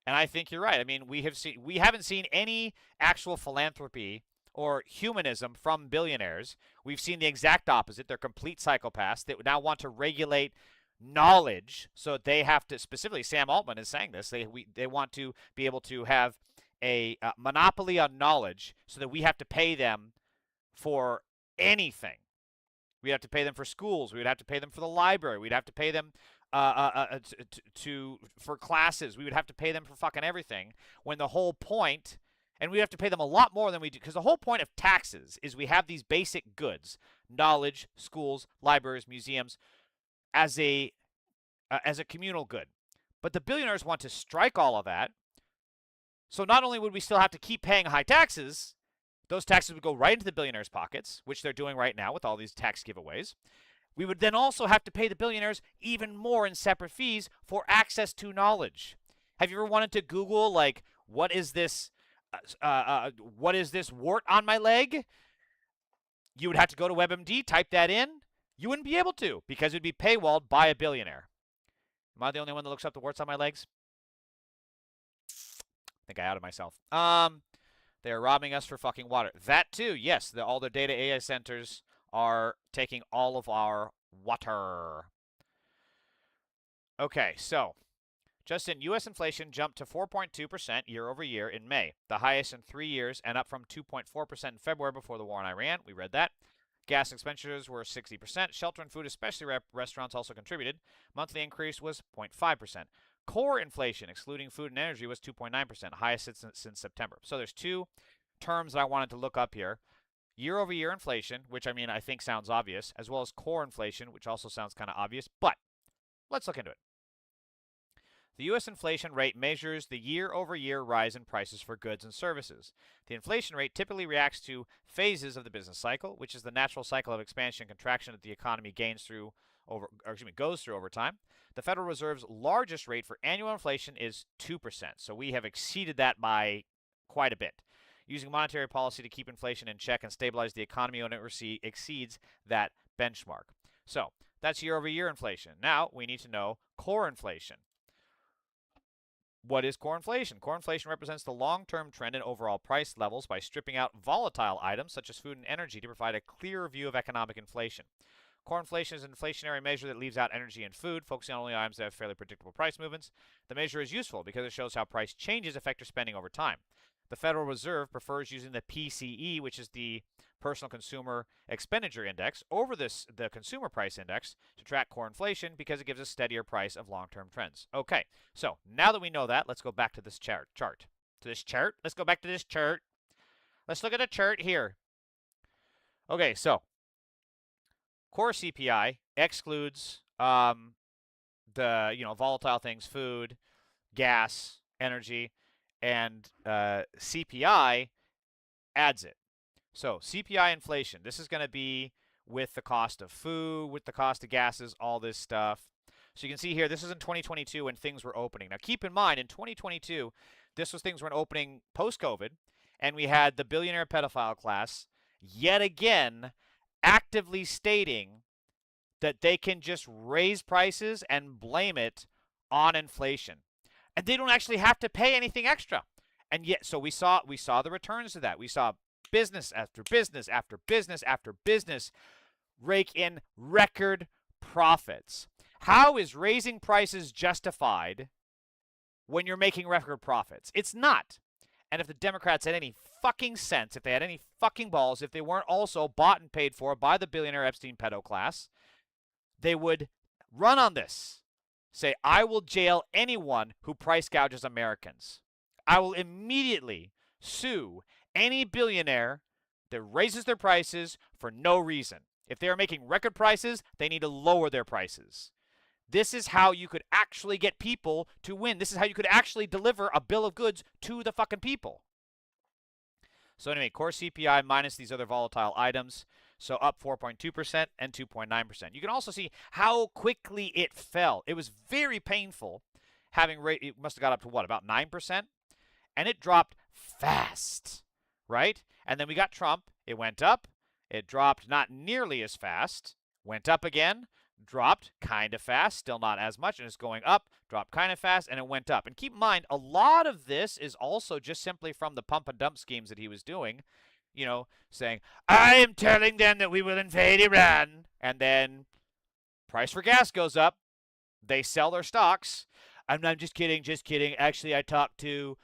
And I think you're right. I mean, we haven't seen any actual philanthropy or humanism from billionaires. We've seen the exact opposite. They're complete psychopaths that now want to regulate knowledge, so they have to. Specifically, Sam Altman is saying this. They want to be able to have a monopoly on knowledge, so that we have to pay them for anything. We'd have to pay them for schools. We would have to pay them for the library. We'd have to pay them for classes. We would have to pay them for fucking everything. When the whole point, and we have to pay them a lot more than we do, because the whole point of taxes is we have these basic goods: knowledge, schools, libraries, museums, as a communal good. But the billionaires want to strike all of that. So not only would we still have to keep paying high taxes, those taxes would go right into the billionaires' pockets, which they're doing right now with all these tax giveaways. We would then also have to pay the billionaires even more in separate fees for access to knowledge. Have you ever wanted to Google, like, what is this wart on my leg? You would have to go to WebMD, type that in. You wouldn't be able to, because it would be paywalled by a billionaire. Am I the only one that looks up the warts on my legs? I think I outed myself. They are robbing us for fucking water. That too, yes. All the data AI centers are taking all of our water. Okay, so Justin, U.S. inflation jumped to 4.2% year over year in May, the highest in 3 years, and up from 2.4% in February before the war in Iran. We read that. Gas expenditures were 60%. Shelter and food, especially restaurants, also contributed. Monthly increase was 0.5%. Core inflation, excluding food and energy, was 2.9%, highest since September. So there's two terms that I wanted to look up here. Year-over-year inflation, which I think sounds obvious, as well as core inflation, which also sounds kind of obvious, but let's look into it. The U.S. inflation rate measures the year-over-year rise in prices for goods and services. The inflation rate typically reacts to phases of the business cycle, which is the natural cycle of expansion and contraction that the economy goes through over time. The Federal Reserve's largest rate for annual inflation is 2%, so we have exceeded that by quite a bit. Using monetary policy to keep inflation in check and stabilize the economy when it exceeds that benchmark. So that's year-over-year inflation. Now we need to know core inflation. What is core inflation? Core inflation represents the long-term trend in overall price levels by stripping out volatile items such as food and energy to provide a clearer view of economic inflation. Core inflation is an inflationary measure that leaves out energy and food, focusing on only items that have fairly predictable price movements. The measure is useful because it shows how price changes affect your spending over time. The Federal Reserve prefers using the PCE, which is the Personal Consumer Expenditure Index, over the Consumer Price Index to track core inflation because it gives a steadier price of long-term trends. Okay, so now that we know that, let's go back to this chart. Let's go back to this chart. Let's look at a chart here. Okay, so core CPI excludes the volatile things, food, gas, energy, and CPI adds it. So CPI inflation, this is going to be with the cost of food, with the cost of gases, all this stuff. So you can see here, this is in 2022 when things were opening. Now keep in mind, in 2022, things were opening post-COVID, and we had the billionaire pedophile class yet again actively stating that they can just raise prices and blame it on inflation. And they don't actually have to pay anything extra. And yet, so we saw the returns to that. We saw business after business after business after business rake in record profits. How is raising prices justified when you're making record profits? It's not. And if the Democrats had any fucking sense, if they had any fucking balls, if they weren't also bought and paid for by the billionaire Epstein pedo class, they would run on this. Say, I will jail anyone who price gouges Americans. I will immediately sue any billionaire that raises their prices for no reason. If they are making record prices, they need to lower their prices. This is how you could actually get people to win. This is how you could actually deliver a bill of goods to the fucking people. So anyway, core CPI minus these other volatile items. So up 4.2% and 2.9%. You can also see how quickly it fell. It was very painful it must have got up to what, about 9%? And it dropped fast, right? And then we got Trump. It went up. It dropped not nearly as fast. Went up again. Dropped kind of fast. Still not as much. And it's going up. Dropped kind of fast. And it went up. And keep in mind, a lot of this is also just simply from the pump and dump schemes that he was doing. Saying, I am telling them that we will invade Iran. And then price for gas goes up. They sell their stocks. I'm just kidding. Actually, I talked to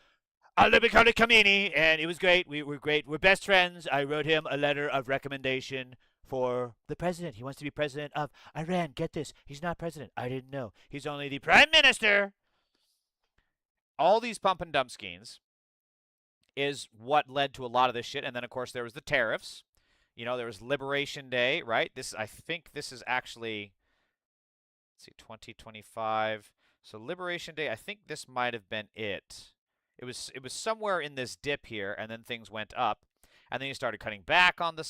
Libby Khamenei, and it was great. We were great. We're best friends. I wrote him a letter of recommendation for the president. He wants to be president of Iran. Get this. He's not president. I didn't know. He's only the prime minister. All these pump and dump schemes is what led to a lot of this shit. And then, of course, there was the tariffs. There was Liberation Day, right? I think this is actually, let's see, 2025. So Liberation Day, I think this might have been it. It was somewhere in this dip here, and then things went up, and then you started cutting back on the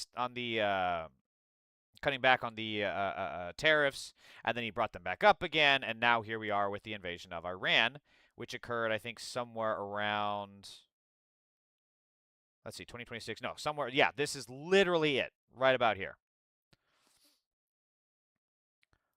tariffs, and then he brought them back up again, and now here we are with the invasion of Iran, which occurred, I think, somewhere around, let's see, 2026. No, somewhere. Yeah, this is literally it, right about here.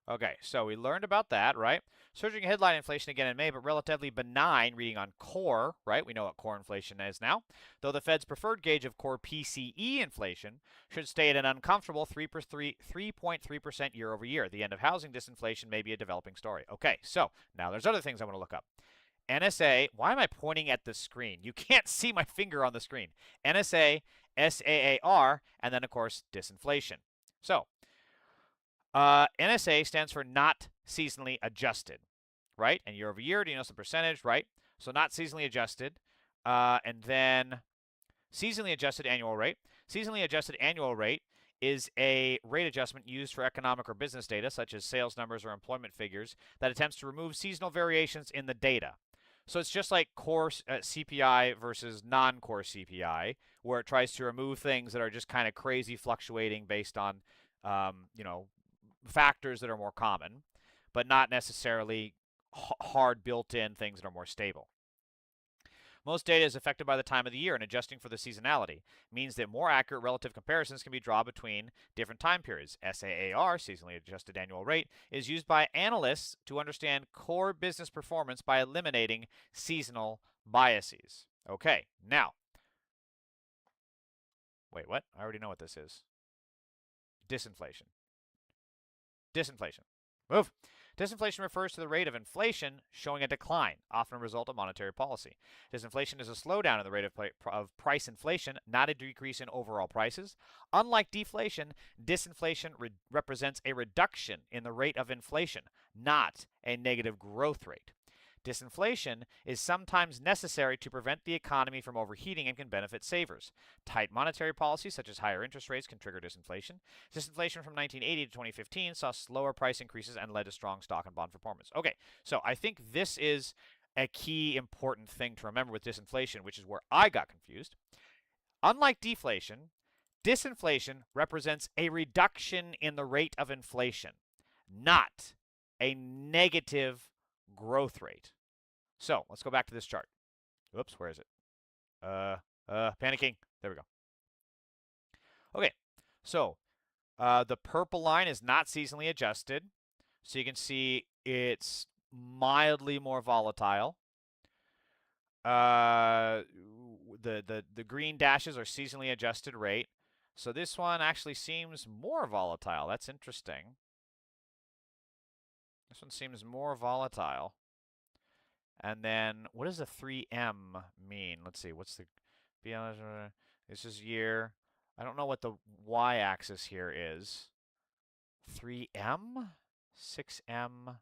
Okay, so we learned about that, right? Surging headline inflation again in May, but relatively benign reading on core, right? We know what core inflation is now. Though the Fed's preferred gauge of core PCE inflation should stay at an uncomfortable 3.3% year over year. The end of housing disinflation may be a developing story. Okay, so now there's other things I want to look up. NSA, why am I pointing at the screen? You can't see my finger on the screen. NSA, SAAR, and then, of course, disinflation. So, NSA stands for not seasonally adjusted, right? And year over year, do you know some percentage, right? So not seasonally adjusted, and then seasonally adjusted annual rate. Seasonally adjusted annual rate is a rate adjustment used for economic or business data, such as sales numbers or employment figures, that attempts to remove seasonal variations in the data. So it's just like core CPI versus non-core CPI, where it tries to remove things that are just kind of crazy fluctuating based on, you know, factors that are more common, but not necessarily hard built-in things that are more stable. Most data is affected by the time of the year, and adjusting for the seasonality means that more accurate relative comparisons can be drawn between different time periods. SAAR, seasonally adjusted annual rate, is used by analysts to understand core business performance by eliminating seasonal biases. Okay, now, wait, what? I already know what this is. Disinflation. Disinflation. Move. Disinflation refers to the rate of inflation showing a decline, often a result of monetary policy. Disinflation is a slowdown in the rate of price inflation, not a decrease in overall prices. Unlike deflation, disinflation represents a reduction in the rate of inflation, not a negative growth rate. Disinflation is sometimes necessary to prevent the economy from overheating and can benefit savers. Tight monetary policy, such as higher interest rates, can trigger disinflation. Disinflation from 1980 to 2015 saw slower price increases and led to strong stock and bond performance. Okay, so I think this is a key important thing to remember with disinflation, which is where I got confused. Unlike deflation, disinflation represents a reduction in the rate of inflation, not a negative growth rate. So let's go back to this chart. Oops, where is it? Panicking. There we go. Okay, so the purple line is not seasonally adjusted. So you can see it's mildly more volatile. The green dashes are seasonally adjusted rate. So this one actually seems more volatile. That's interesting. This one seems more volatile. And then what does the 3M mean? Let's see. What's the this is year. I don't know what the y-axis here is. 3M? 6M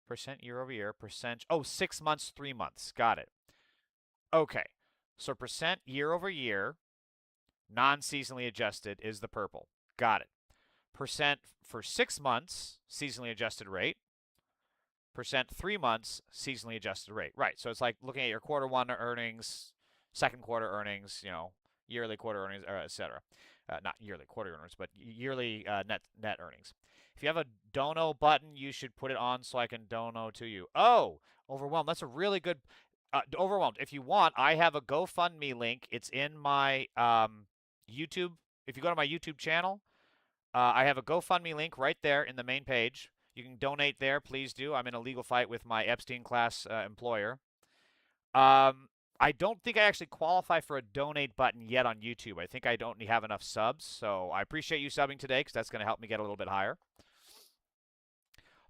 percent year over year, percent. Oh, 6 months, 3 months. Got it. Okay. So percent year over year, non-seasonally adjusted is the purple. Got it. Percent for 6 months, seasonally adjusted rate. Percent 3 months, seasonally adjusted rate. Right. So it's like looking at your quarter one earnings, second quarter earnings, you know, yearly quarter earnings, etc. Not yearly quarter earnings, but yearly net earnings. If you have a dono button, you should put it on so I can dono to you. Oh, overwhelmed. That's a really good. Overwhelmed. If you want, I have a GoFundMe link. It's in my YouTube. If you go to my YouTube channel, I have a GoFundMe link right there in the main page. You can donate there. Please do. I'm in a legal fight with my Epstein class employer. I don't think I actually qualify for a donate button yet on YouTube. I think I don't have enough subs. So I appreciate you subbing today because that's going to help me get a little bit higher.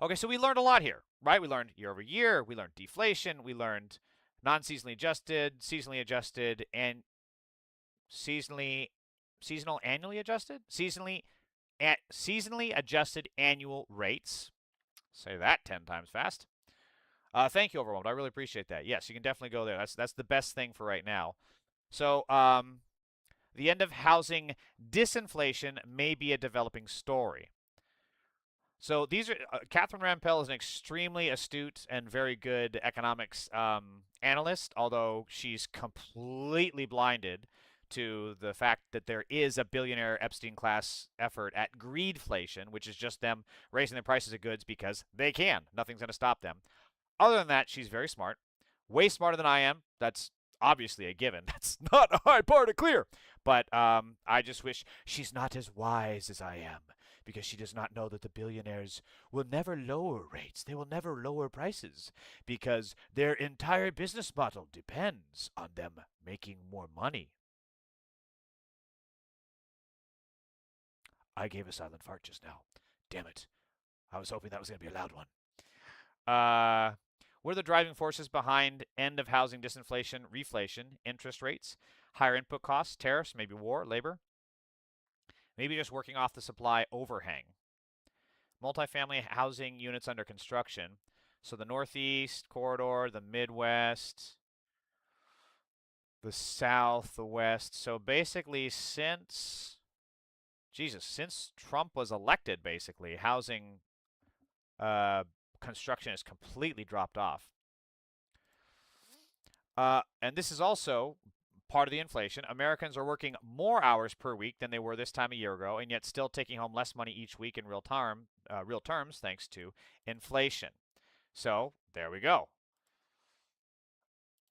Okay, so we learned a lot here, right? We learned year over year. We learned deflation. We learned non-seasonally adjusted, seasonally adjusted, and seasonal annually adjusted? Seasonally adjusted annual rates. Say that 10 times fast. Thank you, Overwhelmed. I really appreciate that. Yes, you can definitely go there. That's the best thing for right now. So, the end of housing disinflation may be a developing story. So these are Catherine Rampell is an extremely astute and very good economics analyst, although she's completely blinded to the fact that there is a billionaire Epstein class effort at greedflation, which is just them raising the prices of goods because they can. Nothing's going to stop them. Other than that, she's very smart, way smarter than I am. That's obviously a given. That's not a hard bar to clear. But I just wish she's not as wise as I am, because she does not know that the billionaires will never lower rates. They will never lower prices because their entire business model depends on them making more money. I gave a silent fart just now. Damn it. I was hoping that was going to be a loud one. What are the driving forces behind end of housing disinflation, reflation, interest rates, higher input costs, tariffs, maybe war, labor? Maybe just working off the supply overhang. Multifamily housing units under construction. So the Northeast corridor, the Midwest, the South, the West. So basically, since Jesus, since Trump was elected, basically, housing construction has completely dropped off. And this is also part of the inflation. Americans are working more hours per week than they were this time a year ago, and yet still taking home less money each week in real terms, thanks to inflation. So there we go.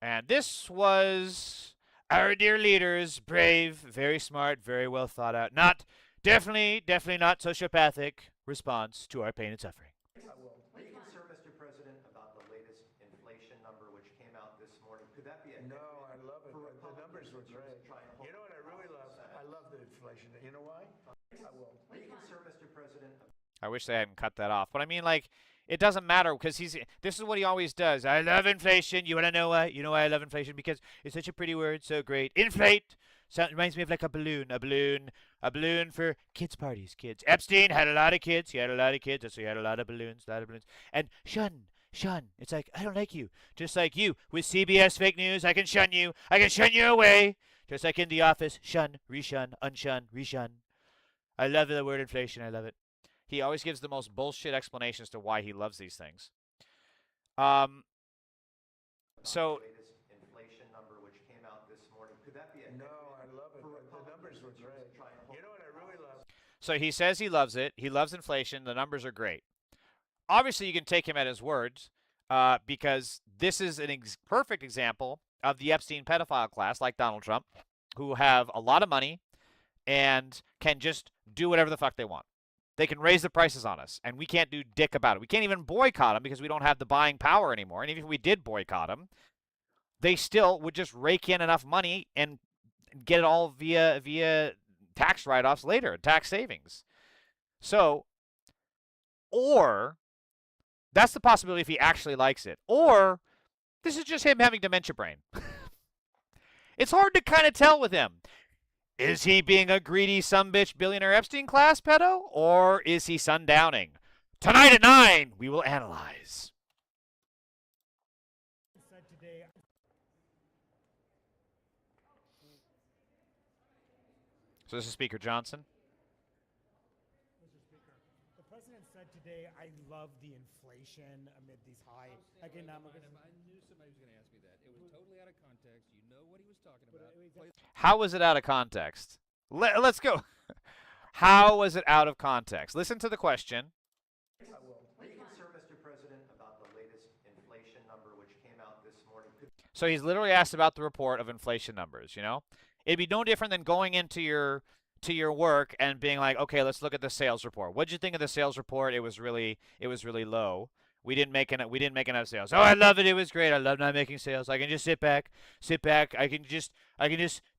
And this was our dear leader's brave, very smart, very well thought out, definitely not sociopathic response to our pain and suffering. I will. Are you concerned, Mr. President, about the latest inflation number which came out this morning? Could that be a No, I love it. The numbers were great. You know what I really love? I love the inflation. You know why? I will. Are you concerned, Mr. President? I wish they hadn't cut that off. But I mean, like, it doesn't matter because this is what he always does. I love inflation. You want to know why? You know why I love inflation? Because it's such a pretty word, so great. Inflate. Reminds me of like a balloon for kids' parties. Kids. Epstein had a lot of kids. He had a lot of kids, so he had a lot of balloons. And shun. It's like, I don't like you. Just like you with CBS fake news, I can shun you. I can shun you away. Just like in The Office, shun, reshun, unshun, reshun. I love the word inflation. I love it. He always gives the most bullshit explanations to why he loves these things. So Latest inflation number which came out this morning. Could that be a No, I love it. The numbers were great. You know what I really love? So he says he loves it. He loves inflation. The numbers are great. Obviously, you can take him at his words because this is a perfect example of the Epstein pedophile class, like Donald Trump, who have a lot of money and can just do whatever the fuck they want. They can raise the prices on us, and we can't do dick about it. We can't even boycott them because we don't have the buying power anymore. And even if we did boycott them, they still would just rake in enough money and get it all via tax write-offs later, tax savings. So, or that's the possibility if he actually likes it. Or this is just him having dementia brain. It's hard to kind of tell with him. Is he being a greedy sumbitch billionaire Epstein class pedo? Or is he sundowning? Tonight at 9, we will analyze. So this is Speaker Johnson. Mr. Speaker, the president said today, I love the inflation amid these high economic... I knew somebody was going to ask me that. It was totally out of context. You know what he was talking about. How was it out of context? Let's go. How was it out of context? Listen to the question. I will. Are you concerned, Mr. President, about the latest inflation number which came out this morning? So he's literally asked about the report of inflation numbers, you know? It'd be no different than going into your work and being like, okay, let's look at the sales report. What'd you think of the sales report? It was really low. We didn't make enough sales. Oh, I love it. It was great. I love not making sales. I can just sit back. I can just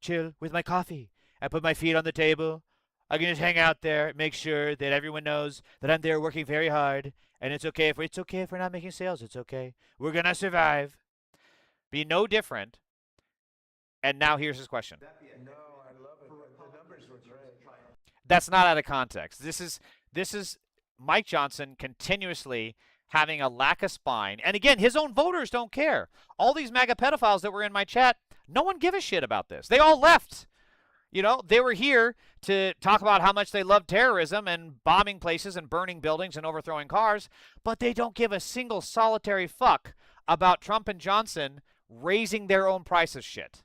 chill with my coffee. I put my feet on the table. I can just hang out there, make sure that everyone knows that I'm there working very hard, and it's okay if we're not making sales. It's okay. We're gonna survive. Be no different. And now here's his question. No, I love it. The numbers were great. That's not out of context. This is Mike Johnson continuously having a lack of spine. And again, his own voters don't care. All these MAGA pedophiles that were in my chat, no one give a shit about this. They all left. You know, they were here to talk about how much they love terrorism and bombing places and burning buildings and overthrowing cars, but they don't give a single solitary fuck about Trump and Johnson raising their own price of shit.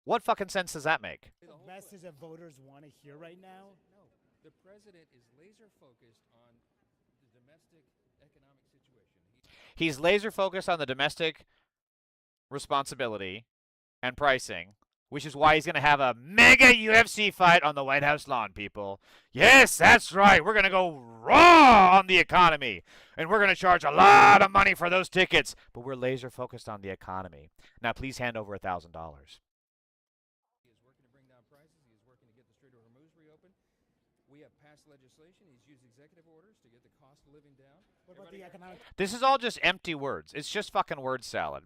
What fucking sense does that make? The message that voters want to hear right now? No, the president is laser focused on the domestic economic situation. He's laser focused on the domestic responsibility and pricing, which is why he's going to have a mega UFC fight on the White House lawn, people. Yes, that's right. We're going to go raw on the economy, and we're going to charge a lot of money for those tickets, but we're laser focused on the economy. Now, please hand over $1,000. He is working to bring down prices. He is working to get the Strait of Hormuz reopened. We have passed legislation. He's used executive orders to get the cost of living down. What about the economic... This is all just empty words. It's just fucking word salad.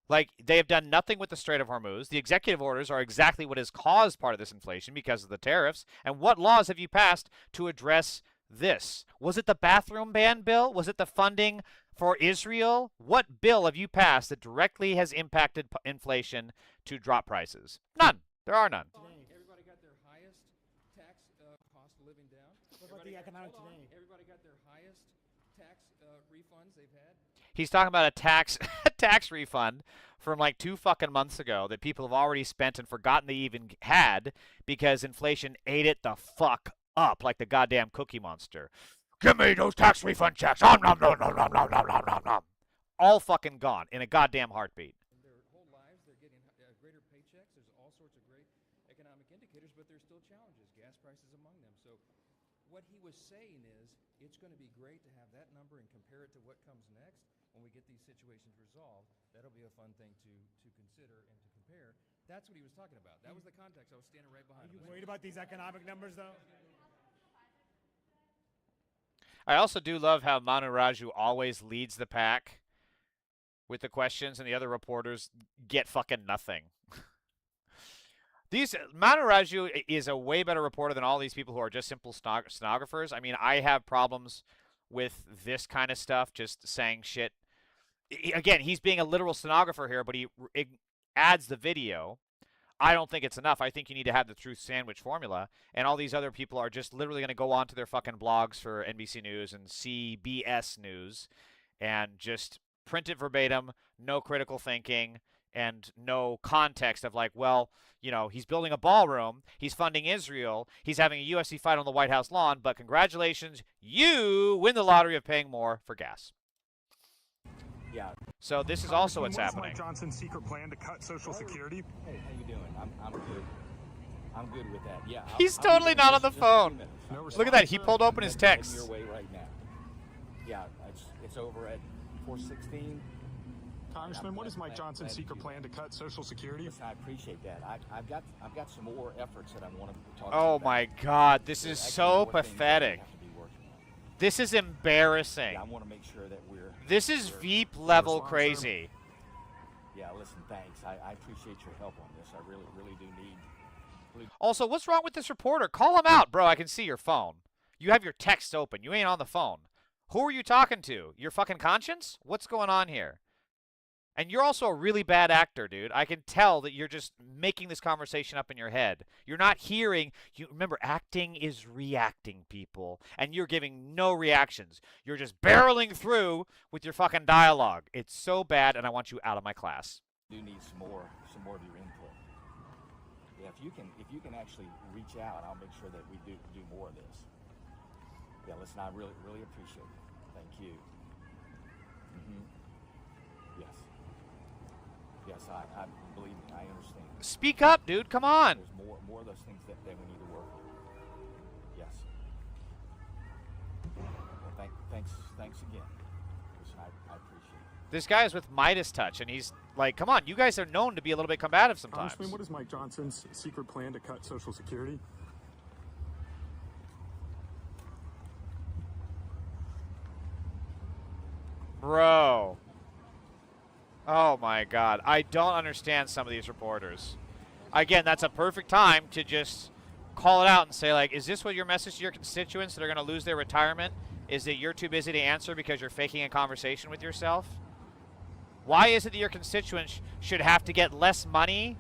Like, they have done nothing with the Strait of Hormuz. The executive orders are exactly what has caused part of this inflation because of the tariffs. And what laws have you passed to address this? Was it the bathroom ban bill? Was it the funding for Israel? What bill have you passed that directly has impacted inflation to drop prices? None. There are none. Everybody got their highest tax What about the economic hold on. today? Everybody got their highest tax refunds they've had. He's talking about a tax refund from like 2 fucking months ago that people have already spent and forgotten they even had because inflation ate it the fuck up like the goddamn Cookie Monster. Give me those tax refund checks. Nom, nom, nom, nom, nom, nom, nom, nom, nom, nom. All fucking gone in a goddamn heartbeat. Their whole lives, they're getting greater paychecks. There's all sorts of great economic indicators, but there's still challenges. Gas prices among them. So what he was saying is it's going to be great to have that number and compare it to what comes next when we get these situations resolved. That'll be a fun thing to consider and to compare. That's what he was talking about. That was the context. I was standing right behind Are you him. worried about these economic numbers, though? I also do love how Manu Raju always leads the pack with the questions, and the other reporters get fucking nothing. Manu Raju is a way better reporter than all these people who are just simple stenographers. I mean, I have problems with this kind of stuff, just saying shit. Again, he's being a literal stenographer here, but he adds the video. I don't think it's enough. I think you need to have the truth sandwich formula, and all these other people are just literally going to go onto their fucking blogs for NBC News and CBS News and just print it verbatim, no critical thinking, and no context of like, well, you know, he's building a ballroom, he's funding Israel, he's having a UFC fight on the White House lawn, but congratulations, you win the lottery of paying more for gas. Yeah. So this is also what's What is happening. Mike Johnson's secret plan to cut Social Security? Hey, how you doing? I'm good. I'm good with that. Yeah. He's I'll totally be not there on the just a few phone. minutes. No Look at that. He response, pulled sir? open his Heading text. your way right now. Yeah, it's over at 416. Congressman, what is Mike Johnson's Glad secret you- plan to cut Social Security? Listen, I appreciate that. I've got some more efforts that I want to talk Oh about. my God, this is Actually, so more things that we pathetic. have to be working on. This is embarrassing. Yeah, I want to make sure that This is we're- Veep level Response, sir? crazy. Yeah, listen, thanks. I appreciate your help on this. I really do need. Also, what's wrong with this reporter? Call him out, bro. I can see your phone. You have your text open. You ain't on the phone. Who are you talking to? Your fucking conscience? What's going on here? And you're also a really bad actor, dude. I can tell that you're just making this conversation up in your head. You're not hearing. You remember, acting is reacting, people. And you're giving no reactions. You're just barreling through with your fucking dialogue. It's so bad, and I want you out of my class. Do need some more of your input. Yeah, if you can actually reach out, I'll make sure that we do more of this. Yeah, listen, I really appreciate it. Thank you. Yes. Yes, I believe me, I understand. Speak up, dude. Come on. There's more of those things that we need to work on. Yes. Well, thanks again. Listen, I appreciate it. This guy is with Midas touch, and he's like, come on, you guys are known to be a little bit combative sometimes. Congressman, what is Mike Johnson's secret plan to cut Social Security? Bro. Oh my God. I don't understand some of these reporters. Again, that's a perfect time to just call it out and say, like, is this what your message to your constituents that are going to lose their retirement? Is that you're too busy to answer because you're faking a conversation with yourself? Why is it that your constituents should have to get less money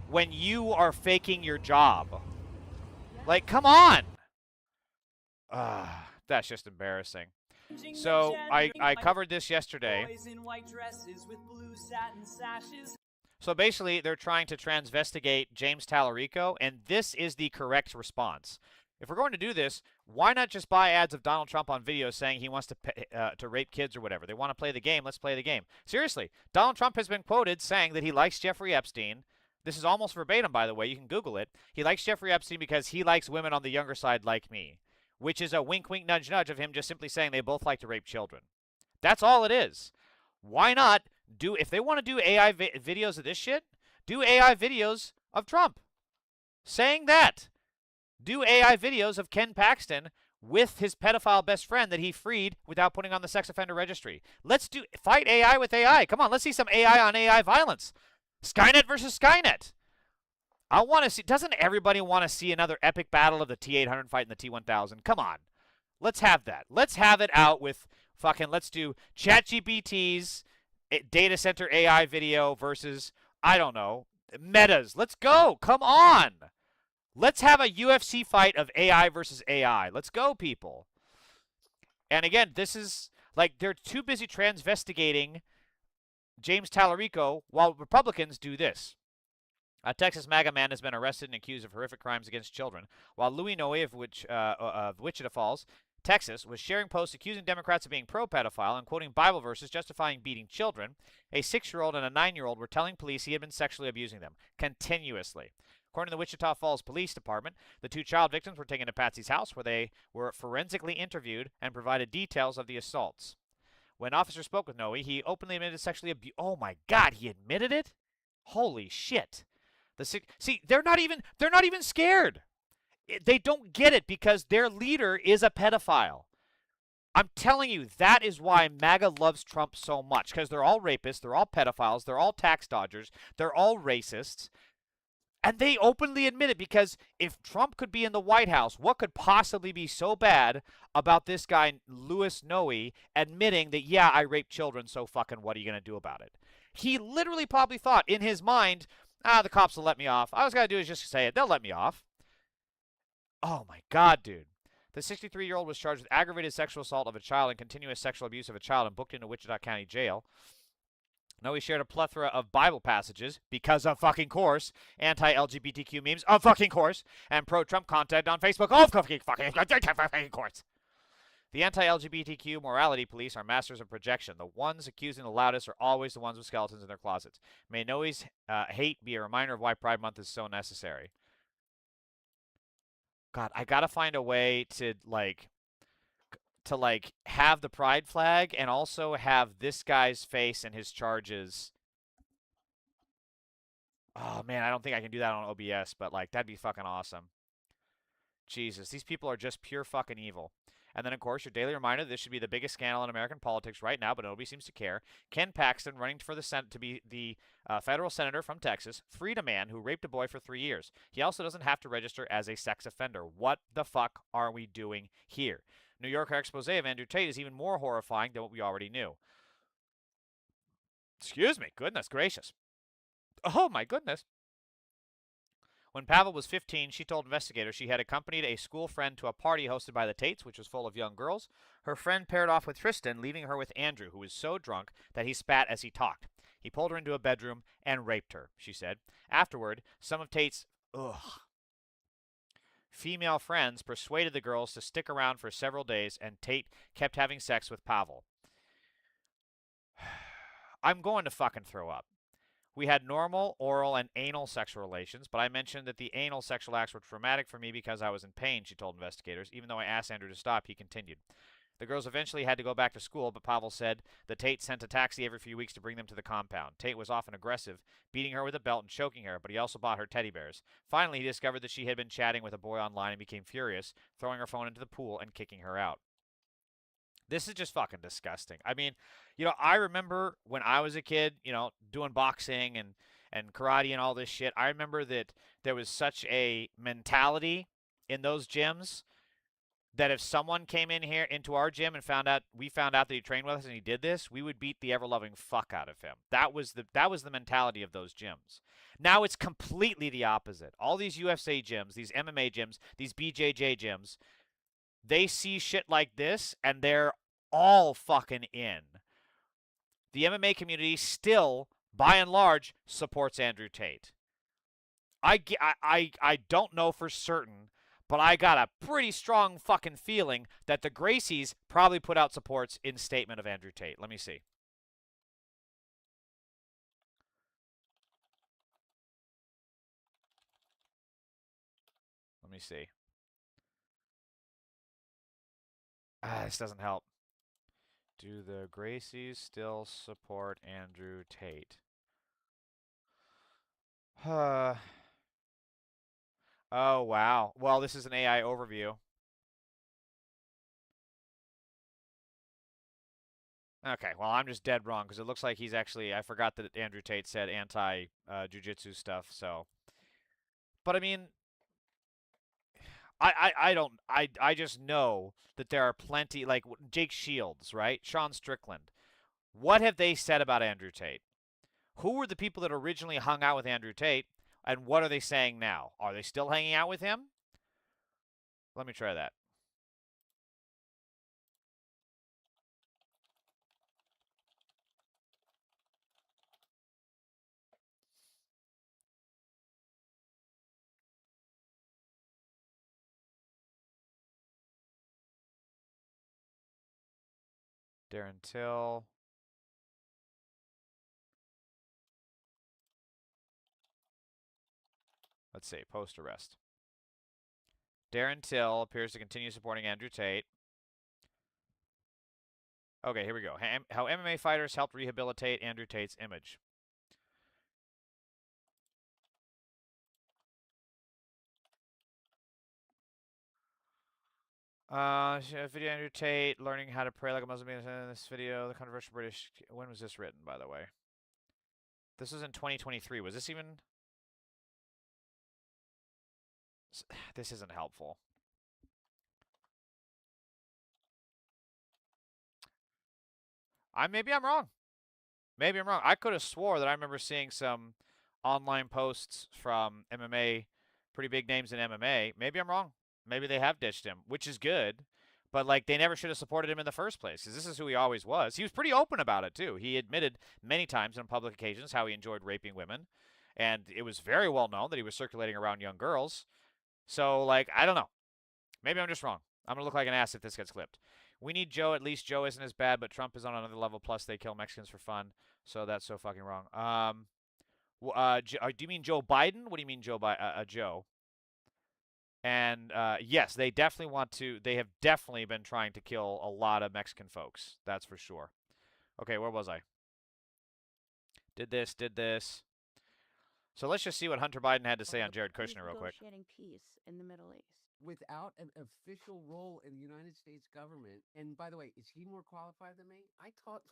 when you are faking your job? Like, come on. That's just embarrassing. So I covered this yesterday. Boys in white dresses with blue satin sashes. So basically, they're trying to transvestigate James Tallarico, and this is the correct response. If we're going to do this, why not just buy ads of Donald Trump on video saying he wants to rape kids or whatever? They want to play the game. Let's play the game. Seriously, Donald Trump has been quoted saying that he likes Jeffrey Epstein. This is almost verbatim, by the way. You can Google it. He likes Jeffrey Epstein because he likes women on the younger side like me, which is a wink, wink, nudge, nudge of him just simply saying they both like to rape children. That's all it is. Why not do, if they want to do AI videos of this shit, do AI videos of Trump saying that. Do AI videos of Ken Paxton with his pedophile best friend that he freed without putting on the sex offender registry. Let's fight AI with AI. Come on, let's see some AI on AI violence. Skynet versus Skynet. I want to see, doesn't everybody want to see another epic battle of the T-800 fighting the T-1000? Come on. Let's have that. Let's have it out with fucking, let's do ChatGPT's data center AI video versus, I don't know, Metas. Let's go. Come on. Let's have a UFC fight of AI versus AI. Let's go, people. And again, this is like they're too busy transvestigating James Tallarico while Republicans do this. A Texas MAGA man has been arrested and accused of horrific crimes against children, while Louis Noe of Wichita Falls, Texas, was sharing posts accusing Democrats of being pro-pedophile and quoting Bible verses justifying beating children. A 6-year-old and a 9-year-old were telling police he had been sexually abusing them continuously. According to the Wichita Falls Police Department, the 2 child victims were taken to Patsy's house where they were forensically interviewed and provided details of the assaults. When officers spoke with Noe, he openly admitted sexually abuse. Oh my God, he admitted it? Holy shit! See, they're not even scared. They don't get it because their leader is a pedophile. I'm telling you, that is why MAGA loves Trump so much, because they're all rapists, they're all pedophiles, they're all tax dodgers, they're all racists. And they openly admit it because if Trump could be in the White House, what could possibly be so bad about this guy, Louis Noe, admitting that, yeah, I raped children, so fucking what are you going to do about it? He literally probably thought in his mind, the cops will let me off. All I was going to do is just say it. They'll let me off. Oh, my God, dude. The 63-year-old was charged with aggravated sexual assault of a child and continuous sexual abuse of a child and booked into Wichita County Jail. Noe shared a plethora of Bible passages, because of fucking course, anti-LGBTQ memes, of fucking course, and pro-Trump content on Facebook, of fucking course. The anti-LGBTQ morality police are masters of projection. The ones accusing the loudest are always the ones with skeletons in their closets. May Noe's hate be a reminder of why Pride Month is so necessary. God, I gotta find a way to have the pride flag and also have this guy's face and his charges. Oh man, I don't think I can do that on OBS, but like that'd be fucking awesome. Jesus, these people are just pure fucking evil. And then, of course, your daily reminder, this should be the biggest scandal in American politics right now, but nobody seems to care. Ken Paxton, running for the Senate to be the federal senator from Texas, freed a man who raped a boy for 3 years. He also doesn't have to register as a sex offender. What the fuck are we doing here? New Yorker expose of Andrew Tate is even more horrifying than what we already knew. Excuse me. Goodness gracious. Oh, my goodness. When Pavel was 15, she told investigators she had accompanied a school friend to a party hosted by the Tates, which was full of young girls. Her friend paired off with Tristan, leaving her with Andrew, who was so drunk that he spat as he talked. He pulled her into a bedroom and raped her, she said. Afterward, some of Tate's female friends persuaded the girls to stick around for several days, and Tate kept having sex with Pavel. I'm going to fucking throw up. We had normal, oral, and anal sexual relations, but I mentioned that the anal sexual acts were traumatic for me because I was in pain, she told investigators. Even though I asked Andrew to stop, he continued. The girls eventually had to go back to school, but Pavel said the Tate sent a taxi every few weeks to bring them to the compound. Tate was often aggressive, beating her with a belt and choking her, but he also bought her teddy bears. Finally, he discovered that she had been chatting with a boy online and became furious, throwing her phone into the pool and kicking her out. This is just fucking disgusting. I mean, I remember when I was a kid, doing boxing and karate and all this shit. I remember that there was such a mentality in those gyms that if someone came in here into our gym and we found out that he trained with us and he did this, we would beat the ever-loving fuck out of him. That was the mentality of those gyms. Now it's completely the opposite. All these UFC gyms, these MMA gyms, these BJJ gyms, they see shit like this and they're all fucking in. The MMA community still, by and large, supports Andrew Tate. I don't know for certain, but I got a pretty strong fucking feeling that the Gracies probably put out supports in statement of Andrew Tate. Let me see. Let me see. This doesn't help. Do the Gracies still support Andrew Tate? Oh, wow. Well, this is an AI overview. Okay, well, I'm just dead wrong because it looks like he's actually, I forgot that Andrew Tate said anti-jujitsu stuff, so. But I mean, I just know that there are plenty, like Jake Shields, right? Sean Strickland. What have they said about Andrew Tate? Who were the people that originally hung out with Andrew Tate? And what are they saying now? Are they still hanging out with him? Let me try that. Darren Till. Let's see, post-arrest. Darren Till appears to continue supporting Andrew Tate. Okay, here we go. How MMA fighters helped rehabilitate Andrew Tate's image. Video Andrew Tate learning how to pray like a Muslim in this video. The controversial British. When was this written, by the way? This was in 2023. Was this even? This isn't helpful. Maybe I'm wrong. Maybe I'm wrong. I could have swore that I remember seeing some online posts from MMA, pretty big names in MMA. Maybe I'm wrong. Maybe they have ditched him, which is good. But like they never should have supported him in the first place because this is who he always was. He was pretty open about it too. He admitted many times on public occasions how he enjoyed raping women, and it was very well known that he was circulating around young girls. So like I don't know. Maybe I'm just wrong. I'm gonna look like an ass if this gets clipped. We need Joe. At least Joe isn't as bad, but Trump is on another level. Plus, they kill Mexicans for fun. So that's so fucking wrong. Do you mean Joe Biden? What do you mean Joe? And yes, they definitely want to. They have definitely been trying to kill a lot of Mexican folks. That's for sure. Okay, where was I? Did this. So let's just see what Hunter Biden had to say on Jared Kushner real quick. Negotiating peace in the Middle East. Without an official role in the United States government. And by the way, is he more qualified than me? I taught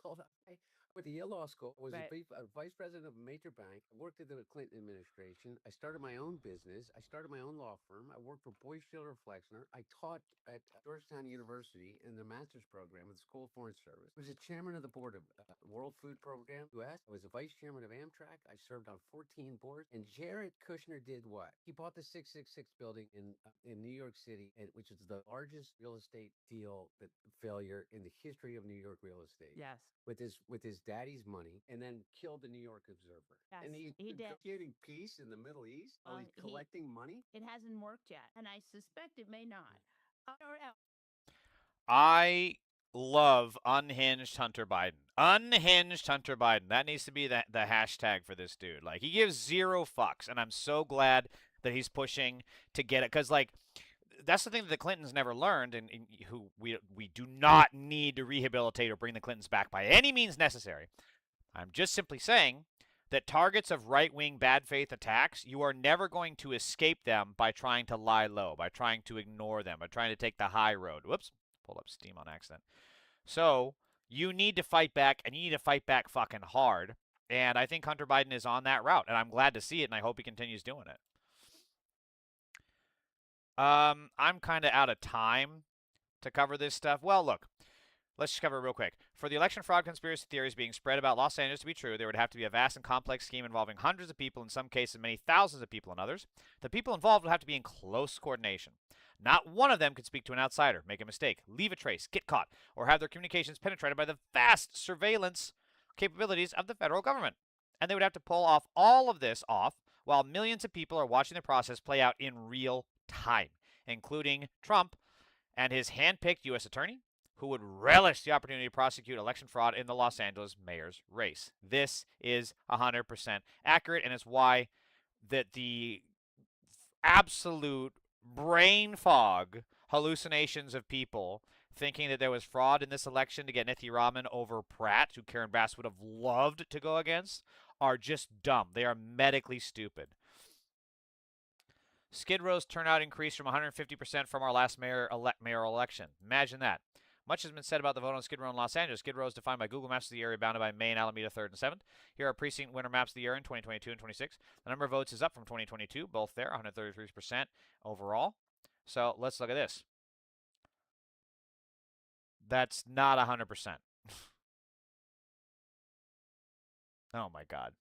with the Yale Law School. I was a vice president of a major bank. I worked in the Clinton administration. I started my own business. I started my own law firm. I worked for Boyce Schiller Flexner. I taught at Georgetown University in the master's program of the School of Foreign Service. I was the chairman of the board of World Food Program US. I was a vice chairman of Amtrak. I served on 14 boards. And Jared Kushner did what? He bought the 666 building in New York City, which is the largest real estate deal failure in the history of New York real estate. Yes. With his daddy's money, and then killed the New York Observer. Yes, and he's he did. negotiating peace in the Middle East while he's collecting money. It hasn't worked yet, and I suspect it may not. I love unhinged Hunter Biden. Unhinged Hunter Biden. That needs to be the hashtag for this dude. Like he gives zero fucks, and I'm so glad that he's pushing to get it because like that's the thing that the Clintons never learned, and who we do not need to rehabilitate or bring the Clintons back by any means necessary. I'm just simply saying that targets of right-wing bad faith attacks, you are never going to escape them by trying to lie low, by trying to ignore them, by trying to take the high road. Whoops, pulled up Steam on accident. So you need to fight back, and you need to fight back fucking hard. And I think Hunter Biden is on that route, and I'm glad to see it, and I hope he continues doing it. I'm kind of out of time to cover this stuff. Well, look, let's just cover it real quick. For the election fraud conspiracy theories being spread about Los Angeles to be true, there would have to be a vast and complex scheme involving hundreds of people, in some cases many thousands of people in others. The people involved would have to be in close coordination. Not one of them could speak to an outsider, make a mistake, leave a trace, get caught, or have their communications penetrated by the vast surveillance capabilities of the federal government. And they would have to pull off all of this while millions of people are watching the process play out in real time, including Trump and his hand-picked U.S. attorney, who would relish the opportunity to prosecute election fraud in the Los Angeles mayor's race. This is 100% accurate, and it's why that the absolute brain fog hallucinations of people thinking that there was fraud in this election to get Nithi Raman over Pratt, who Karen Bass would have loved to go against, are just dumb. They are medically stupid. Skid Row's turnout increased from 150% from our last mayoral election. Imagine that. Much has been said about the vote on Skid Row in Los Angeles. Skid Row is defined by Google Maps as the area bounded by Main, Alameda 3rd, and 7th. Here are precinct winner maps of the area in 2022 and 26. The number of votes is up from 2022, both there, 133% overall. So let's look at this. That's not 100%. Oh my God.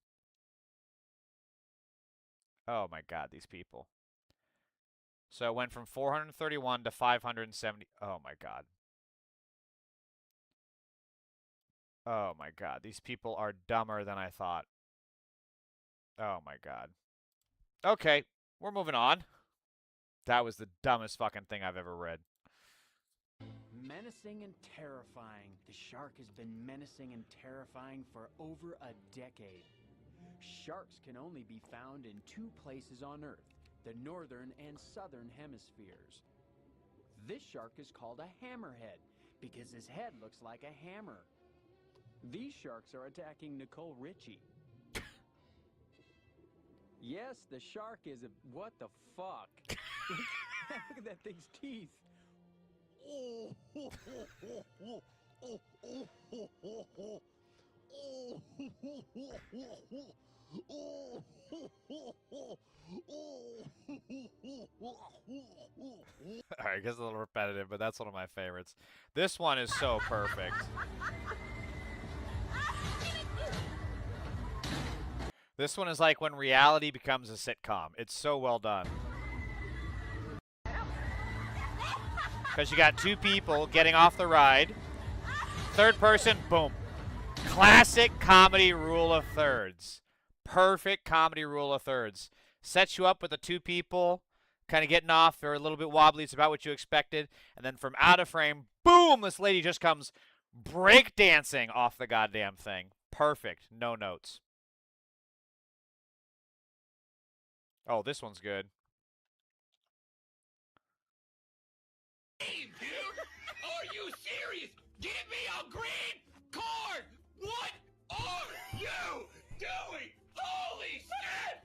Oh my god, these people. So it went from 431 to 570. Oh my god. Oh my god, these people are dumber than I thought. Oh my god. Okay, we're moving on. That was the dumbest fucking thing I've ever read. Menacing and terrifying. The shark has been menacing and terrifying for over a decade. Sharks can only be found in two places on Earth, the northern and southern hemispheres. This shark is called a hammerhead because his head looks like a hammer. These sharks are attacking Nicole Richie. Yes, the shark is a... What the fuck? Look at that thing's teeth. Alright, it gets a little repetitive, but that's one of my favorites. This one is so perfect. This one is like when reality becomes a sitcom. It's so well done. Because you got two people getting off the ride. Third person, boom. Classic comedy rule of thirds. Perfect comedy rule of thirds. Sets you up with the two people kind of getting off. They're a little bit wobbly. It's about what you expected. And then from out of frame, boom, this lady just comes breakdancing off the goddamn thing. Perfect. No notes. Oh, this one's good. Hey, dude! Are you serious? Give me a green card! What are you doing? Holy shit!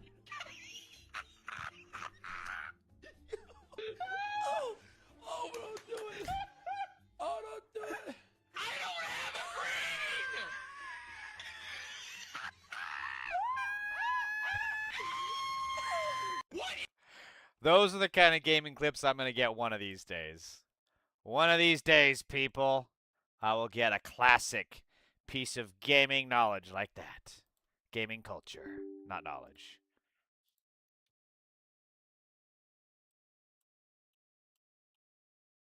Oh, don't do it! Oh, don't do it! I don't have a green! What? Those are the kind of gaming clips I'm going to get one of these days. One of these days, people, I will get a classic piece of gaming knowledge like that. Gaming culture, not knowledge.